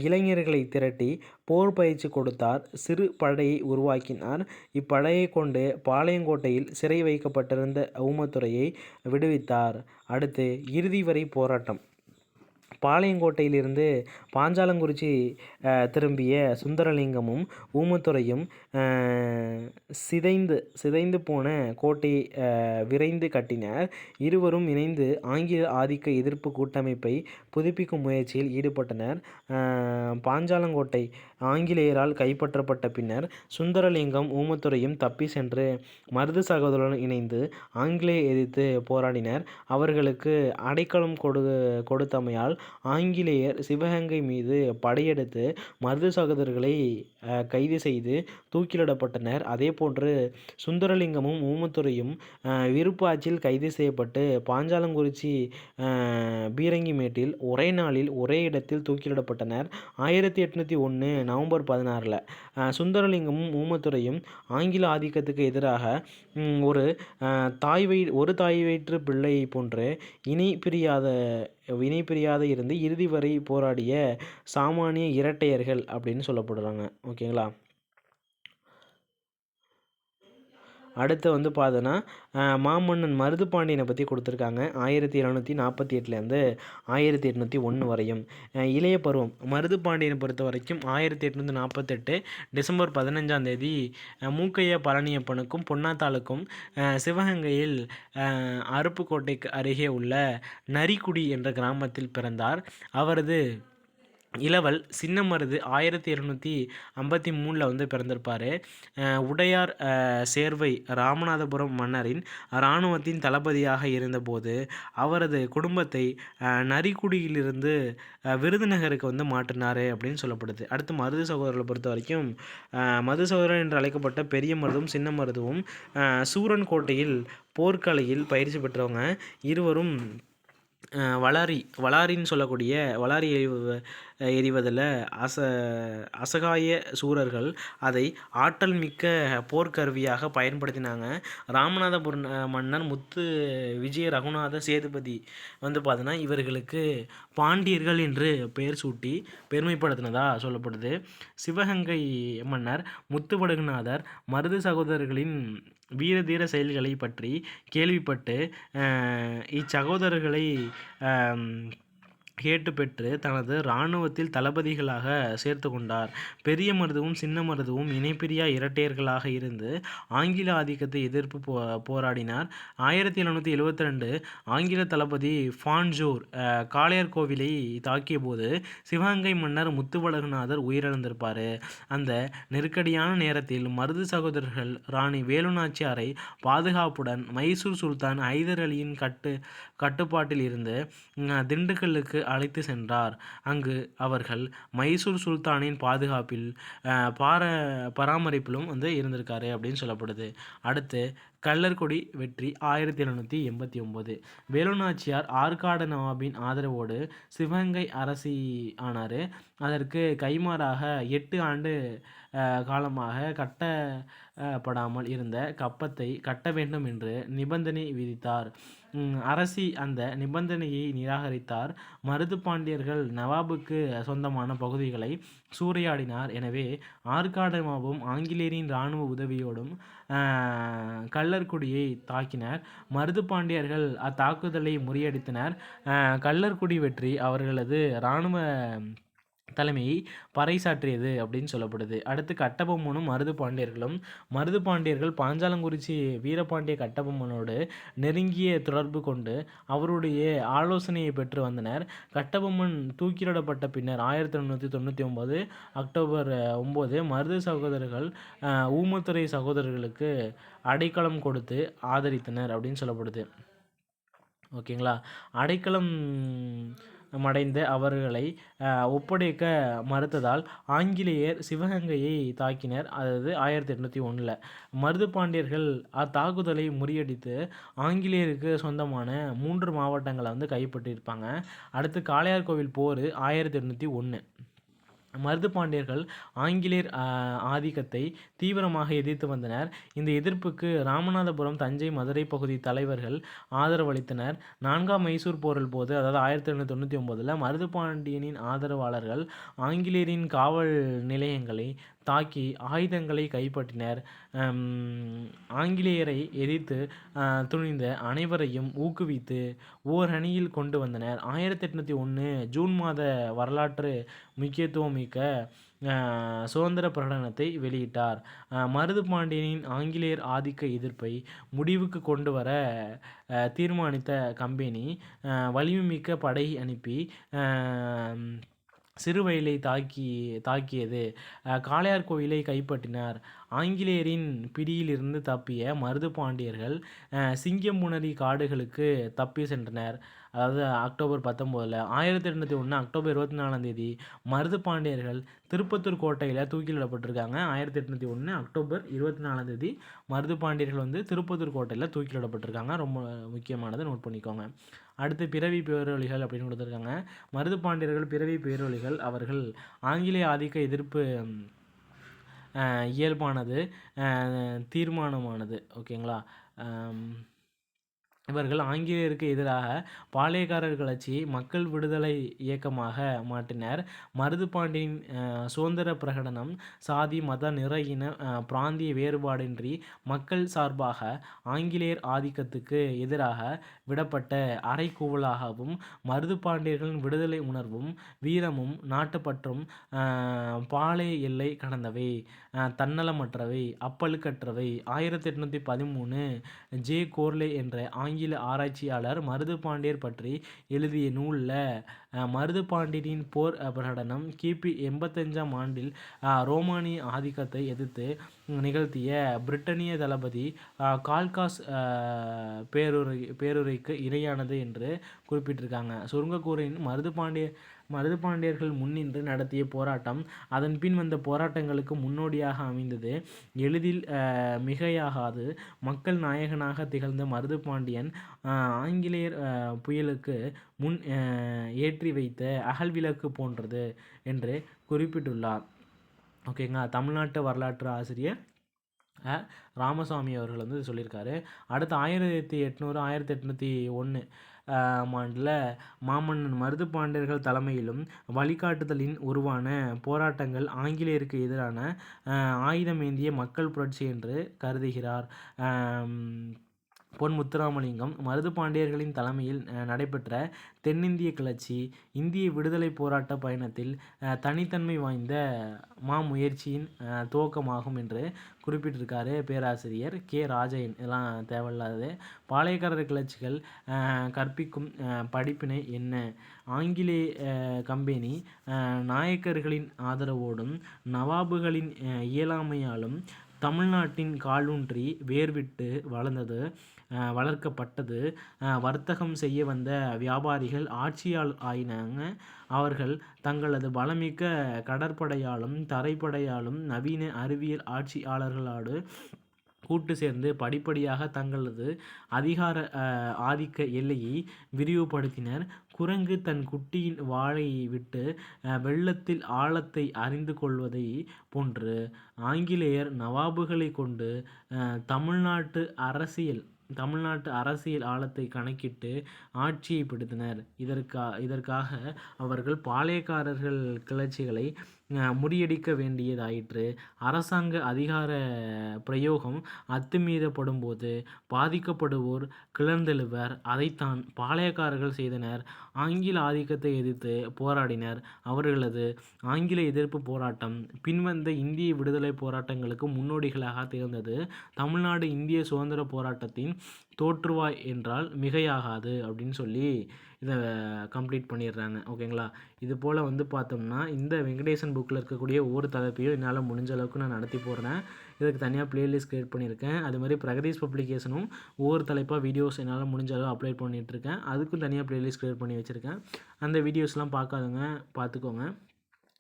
[SPEAKER 1] இளைஞர்களை திரட்டி போர் பயிற்சி கொடுத்தார். சிறு படையை உருவாக்கினார். இப்படையை கொண்டு பாளையங்கோட்டையில் சிறை வைக்கப்பட்டிருந்த ஊமத்துரையை விடுவித்தார். அடுத்து இறுதி வரை போராட்டம். பாளையங்கோட்டையிலிருந்து பாஞ்சாலங்குறிச்சி திரும்பிய சுந்தரலிங்கமும் ஊமத்துரையும் சிதைந்து போன கோட்டையை விரைந்து கட்டினர். இருவரும் இணைந்து ஆங்கில ஆதிக்க எதிர்ப்பு கூட்டமைப்பை புதுப்பிக்கும் முயற்சியில் ஈடுபட்டனர். பாஞ்சாலங்கோட்டை ஆங்கிலேயரால் கைப்பற்றப்பட்ட பின்னர் சுந்தரலிங்கம் ஊமத்துரையும் தப்பி சென்று மருது சகோதரருடன் இணைந்து ஆங்கிலேயரை எதிர்த்து போராடினர். அவர்களுக்கு அடைக்கலம் கொடுத்தமையால் ஆங்கிலேயர் சிவகங்கை மீது படையெடுத்து மருது சகோதரர்களை கைது செய்து தூக்கிலிடப்பட்டனர். அதேபோன்று சுந்தரலிங்கமும் ஊமத்துரையும் விருப்பாட்சியில் கைது செய்யப்பட்டு பாஞ்சாலங்குறிச்சி பீரங்கிமேட்டில் ஒரே நாளில் ஒரே இடத்தில் தூக்கிலிடப்பட்டனர். 1801 நவம்பர் 16 சுந்தரலிங்கமும் ஊமத்துரையும் ஆங்கில ஆதிக்கத்துக்கு எதிராக ஒரு தாய் வயிற்று பிள்ளை போன்று இணை பிரியாத இருந்து இறுதி வரை போராடிய சாமானிய இரட்டையர்கள் அப்படின்னு சொல்லப்படுறாங்க. ஓகேங்களா. அடுத்து வந்து பார்த்தோன்னா மாமன்னன் மருதுபாண்டியனை பற்றி கொடுத்துருக்காங்க. 1748லேருந்து 1801 வரையும். இளைய பருவம் மருதுபாண்டியனை பொறுத்த வரைக்கும் 1848 டிசம்பர் 15ஆம் தேதி மூக்கையா பழனியப்பனுக்கும் பொன்னாத்தாளுக்கும் சிவகங்கையில் அருப்புக்கோட்டைக்கு அருகே உள்ள நரிக்குடி என்ற கிராமத்தில் பிறந்தார். அவரது இளவல் சின்னமருது 1753 வந்து பிறந்திருப்பார். உடையார் சேர்வை ராமநாதபுரம் மன்னரின் இராணுவத்தின் தளபதியாக இருந்தபோது அவரது குடும்பத்தை நரிக்குடியிலிருந்து விருதுநகருக்கு வந்து மாற்றினார் அப்படின்னு சொல்லப்படுது. அடுத்து மருது சகோதரர்களை பொறுத்த வரைக்கும் மருது சகோதரர் என்று அழைக்கப்பட்ட பெரிய மருதும் சின்ன மருதுவும் சூரன் கோட்டையில் போர்க்கலையில் பயிற்சி பெற்றவங்க. இருவரும் வளாரின்னு சொல்லக்கூடிய வளாரி எறிவதில் அசகாய சூரர்கள் அதை ஆற்றல் மிக்க போர்க்கருவியாக பயன்படுத்தினாங்க. ராமநாதபுரம் மன்னர் முத்து விஜய ரகுநாத சேதுபதி வந்து பார்த்தோன்னா இவர்களுக்கு பாண்டியர்கள் என்று பெயர் சூட்டி பெருமைப்படுத்தினதாக சொல்லப்படுது. சிவகங்கை மன்னர் முத்துவடுகநாதர் மருது சகோதரர்களின் வீரதீர செயல்களை பற்றி கேள்விப்பட்டு இச்சகோதரர்களை கேட்டு பெற்று தனது இராணுவத்தில் தளபதிகளாக சேர்த்து கொண்டார். பெரிய மருதுவும் சின்ன மருதுவும் இணைப்பிரியா இரட்டையர்களாக இருந்து ஆங்கில ஆதிக்கத்தை எதிர்ப்பு போராடினார். 1772 ஆங்கில தளபதி ஃபான்ஜோர் காளையார் கோவிலை தாக்கிய போது சிவகங்கை மன்னர் முத்துவடுகநாதர் உயிரிழந்திருப்பார். அந்த நெருக்கடியான நேரத்தில் மருது சகோதரர்கள் ராணி வேலுநாச்சியாரை பாதுகாப்புடன் மைசூர் சுல்தான் ஹைதர் அலியின் கட்டுப்பாட்டில் இருந்து திண்டுக்கல்லுக்கு அழைத்து சென்றார். அங்கு அவர்கள் மைசூர் சுல்தானின் பாதுகாப்பில் பராமரிப்பிலும் வந்து இருந்திருக்காரு அப்படின்னு சொல்லப்படுது. அடுத்து கள்ளர்கொடி வெற்றி 1789. வேலுநாச்சியார் ஆற்காடு நவாபின் ஆதரவோடு சிவகங்கை அரசி ஆனார். அதற்கு கைமாறாக 8 ஆண்டு காலமாக கட்டப்படாமல் இருந்த கப்பத்தை கட்ட வேண்டும் என்று நிபந்தனை விதித்தார். அரசி அந்த நிபந்தனையை நிராகரித்தார். மருது பாண்டியர்கள் நவாபுக்கு சொந்தமான பகுதிகளை சூறையாடினார். எனவே ஆற்காடு நவாபும் ஆங்கிலேயரின் இராணுவ உதவியோடும் கள்ளர்குடியை தாக்கினர். மருது பாண்டியர்கள் அத்தாக்குதலை முறியடித்தனர். கள்ளர்குடி வெற்றி அவர்களது இராணுவ தலைமையை பறைசாற்றியது அப்படின்னு சொல்லப்படுது. அடுத்து கட்டபொம்மனும் மருது பாண்டியர்கள் பாஞ்சாலங்குறிச்சி வீரபாண்டிய கட்டபொம்மனோடு நெருங்கிய தொடர்பு கொண்டு அவருடைய ஆலோசனையை பெற்று வந்தனர். கட்டபொம்மன் தூக்கிலிடப்பட்ட பின்னர் 1899 அக்டோபர் 9 மருது சகோதரர்கள் ஊமத்துறை சகோதரர்களுக்கு அடைக்கலம் கொடுத்து ஆதரித்தனர் அப்படின்னு சொல்லப்படுது. ஓகேங்களா. அடைக்கலம் அடைந்த அவர்களை ஒப்படைக்க மறுத்ததால் ஆங்கிலேயர் சிவகங்கையை தாக்கினர். அதாவது 1801 மருது பாண்டியர்கள் அத்தாக்குதலை முறியடித்து ஆங்கிலேயருக்கு சொந்தமான 3 மாவட்டங்களை வந்து கைப்பற்றியிருப்பாங்க. அடுத்து காளையார்கோவில் போர் 1801. மருது பாண்டியர்கள் ஆங்கிலேயர் ஆதிக்கத்தை தீவிரமாக எதிர்த்து வந்தனர். இந்த எதிர்ப்புக்கு ராமநாதபுரம் தஞ்சை மதுரை பகுதி தலைவர்கள் ஆதரவளித்தனர். 4ஆம் மைசூர் போரில் போது அதாவது 1899 மருது பாண்டியனின் ஆதரவாளர்கள் ஆங்கிலேயரின் காவல் நிலையங்களை தாக்கி ஆயுதங்களை கைப்பற்றினர். ஆங்கிலேயரை எதிர்த்து துணிந்த அனைவரையும் ஊக்குவித்து ஓரணியில் கொண்டு வந்தனர். 1801 ஜூன் மாத வரலாற்று முக்கியத்துவம் மிக்க சுதந்திர பிரகடனத்தை வெளியிட்டார். மருது பாண்டியனின் ஆங்கிலேயர் ஆதிக்க எதிர்ப்பை முடிவுக்கு கொண்டு வர தீர்மானித்த கம்பெனி வலிமைமிக்க படை அனுப்பி சிறுவயலை தாக்கியது. காளையார் கோயிலை கைப்பற்றினார். ஆங்கிலேயரின் பிடியிலிருந்து தப்பிய மருது பாண்டியர்கள் சிங்கம்புணரி காடுகளுக்கு தப்பி சென்றனர். அதாவது அக்டோபர் 19 1801 அக்டோபர் 24 மருது பாண்டியர்கள் திருப்பத்தூர் கோட்டையில் தூக்கிலிடப்பட்டிருக்காங்க. 1801 அக்டோபர் 24 மருது பாண்டியர்கள் வந்து திருப்பத்தூர் கோட்டையில் தூக்கிலிடப்பட்டிருக்காங்க. ரொம்ப முக்கியமானதை நோட் பண்ணிக்கோங்க. அடுத்து பிறவி பேரொழிகள் அப்படின்னு கொடுத்துருக்காங்க. மருது பாண்டியர்கள் பிறவி பேரொழிகள் அவர்கள் ஆங்கிலேய ஆதிக்க எதிர்ப்பு இயல்பானது தீர்மானமானது. ஓகேங்களா. இவர்கள் ஆங்கிலேயருக்கு எதிராக பாளையக்காரர் கிளர்ச்சியை மக்கள் விடுதலை இயக்கமாக மாற்றினர். மருதுபாண்டியன் சுதந்திர பிரகடனம் சாதி மத நிற இன பிராந்திய வேறுபாடின்றி மக்கள் சார்பாக ஆங்கிலேயர் ஆதிக்கத்துக்கு எதிராக விடப்பட்ட அறைகூவலாகவும், மருதுபாண்டியர்களின் விடுதலை உணர்வும் வீரமும் நாட்டுப்பற்றும் பாளைய எல்லை கடந்தவை, தன்னலமற்றவை, அப்பழுக்கற்றவை. 1813 ஜே கோர்லே என்ற ஆங்கில ஆராய்ச்சியாளர் மருதுபாண்டியர் பற்றி எழுதிய நூலில் மருதுபாண்டியரின் போர் பிரகடனம் கிபி 85ஆம் ஆண்டில் ரோமானிய ஆதிக்கத்தை எதிர்த்து நிகழ்த்திய பிரிட்டனிய தளபதி கால்காஸ் பேருரைக்கு இணையானது என்று குறிப்பிட்டிருக்காங்க. சுருங்க கூறின் மருதுபாண்டியர்கள் முன்னின்று நடத்திய போராட்டம் அதன் பின் வந்த போராட்டங்களுக்கு முன்னோடியாக அமைந்தது. எளிதில் மிகையாகாது மக்கள் நாயகனாக திகழ்ந்த மருதுபாண்டியன் ஆங்கிலேயர் புயலுக்கு முன் ஏற்றி வைத்த அகல்விளக்கு போன்றது என்று குறிப்பிட்டுள்ளார். ஓகேங்களா. தமிழ்நாட்டு வரலாற்று ஆசிரியர் ராமசாமி அவர்கள் வந்து சொல்லியிருக்காரு. அடுத்து 1801 ஆண்டில் மாமன்னன் மருதுபாண்டியர்கள் தலைமையிலும் வழிகாட்டுதலின் உருவான போராட்டங்கள் ஆங்கிலேயருக்கு எதிரான ஆயுதமேந்திய மக்கள் புரட்சி என்று கருதுகிறார். பொன் முத்துராமலிங்கம் மருதுபாண்டியர்களின் தலைமையில் நடைபெற்ற தென்னிந்திய கிளர்ச்சி இந்திய விடுதலை போராட்ட பயணத்தில் தனித்தன்மை வாய்ந்த மாமுயற்சியின் துவக்கமாகும் என்று குறிப்பிட்டிருக்காரு பேராசிரியர் கே ராஜையன். இதெல்லாம் தேவையில்லாதது. பாளையக்காரர் கிளர்ச்சிகள் கற்பிக்கும் படிப்பினை என்ன? ஆங்கிலேய கம்பெனி நாயக்கர்களின் ஆதரவோடும் நவாபுகளின் இயலாமையாலும் தமிழ்நாட்டின் காலூன்றி வேர்விட்டு வளர்க்கப்பட்டது. வர்த்தகம் செய்ய வந்த வியாபாரிகள் ஆட்சியாளர் ஆயினாங்க. அவர்கள் தங்களது பலமிக்க கடற்படையாலும் தரைப்படையாலும் நவீன அறிவியல் ஆட்சியாளர்களோடு கூட்டு சேர்ந்து படிப்படியாக தங்களது அதிகார ஆதிக்க எல்லையை விரிவுபடுத்தினர். குரங்கு தன் குட்டியின் வாயை விட்டு வெள்ளத்தில் ஆழத்தை அறிந்து கொள்வதை போன்று ஆங்கிலேயர் நவாபுகளை கொண்டு தமிழ்நாட்டு அரசியல் ஆழத்தை கணக்கிட்டு ஆட்சியை பிடித்தனர். இதற்காக அவர்கள் பாளையக்காரர்கள் கிளர்ச்சிகளை முறியடிக்க வேண்டியதாயிற்று. அரசாங்க அதிகார பிரயோகம் அத்துமீறப்படும் போது பாதிக்கப்படுவோர் கிளர்ந்தெழுவர். அதைத்தான் பாளையக்காரர்கள் செய்தனர். ஆங்கில ஆதிக்கத்தை எதிர்த்து போராடினர். அவர்களது ஆங்கில எதிர்ப்பு போராட்டம் பின்வந்த இந்திய விடுதலை போராட்டங்களுக்கு முன்னோடிகளாக திகழ்ந்தது. தமிழ்நாடு இந்திய சுதந்திர போராட்டத்தின் தோற்றுவாய் என்றால் மிகையாகாது அப்படின்னு சொல்லி இதை கம்ப்ளீட் பண்ணிடுறாங்க. ஓகேங்களா. இது போல் வந்து பார்த்தோம்னா இந்த வெங்கடேசன் புக்கில் இருக்கக்கூடிய ஒவ்வொரு தலைப்பையும் என்னால் முடிஞ்ச அளவுக்கு நான் நடத்தி போடுறேன். இதுக்கு தனியாக ப்ளேலிஸ்ட் க்ரியேட் பண்ணியிருக்கேன். அது மாதிரி பிரகதீஷ் பப்ளிகேஷனும் ஒவ்வொரு தலைப்பாக வீடியோஸ் என்னால் முடிஞ்ச அளவு அப்லோட் பண்ணிகிட்ருக்கேன். அதுக்கும் தனியாக ப்ளேலிஸ்ட் க்ரியேட் பண்ணி வச்சுருக்கேன். அந்த வீடியோஸ்லாம் பார்க்காதவங்க பார்த்துக்கோங்க.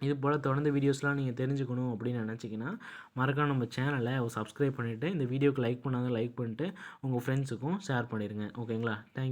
[SPEAKER 1] இது போல் தொடர்ந்து வீடியோஸ்லாம் நீங்கள் தெரிஞ்சுக்கணும் அப்படின்னு நினச்சிங்கன்னா மறக்காம நம்ம சேனலை சப்ஸ்கிரைப் பண்ணிவிட்டு இந்த வீடியோக்கு லைக் பண்ணாத லைக் பண்ணிட்டு உங்கள் ஃப்ரெண்ட்ஸுக்கும் ஷேர் பண்ணிடுங்க. ஓகேங்களா. தேங்க்யூ.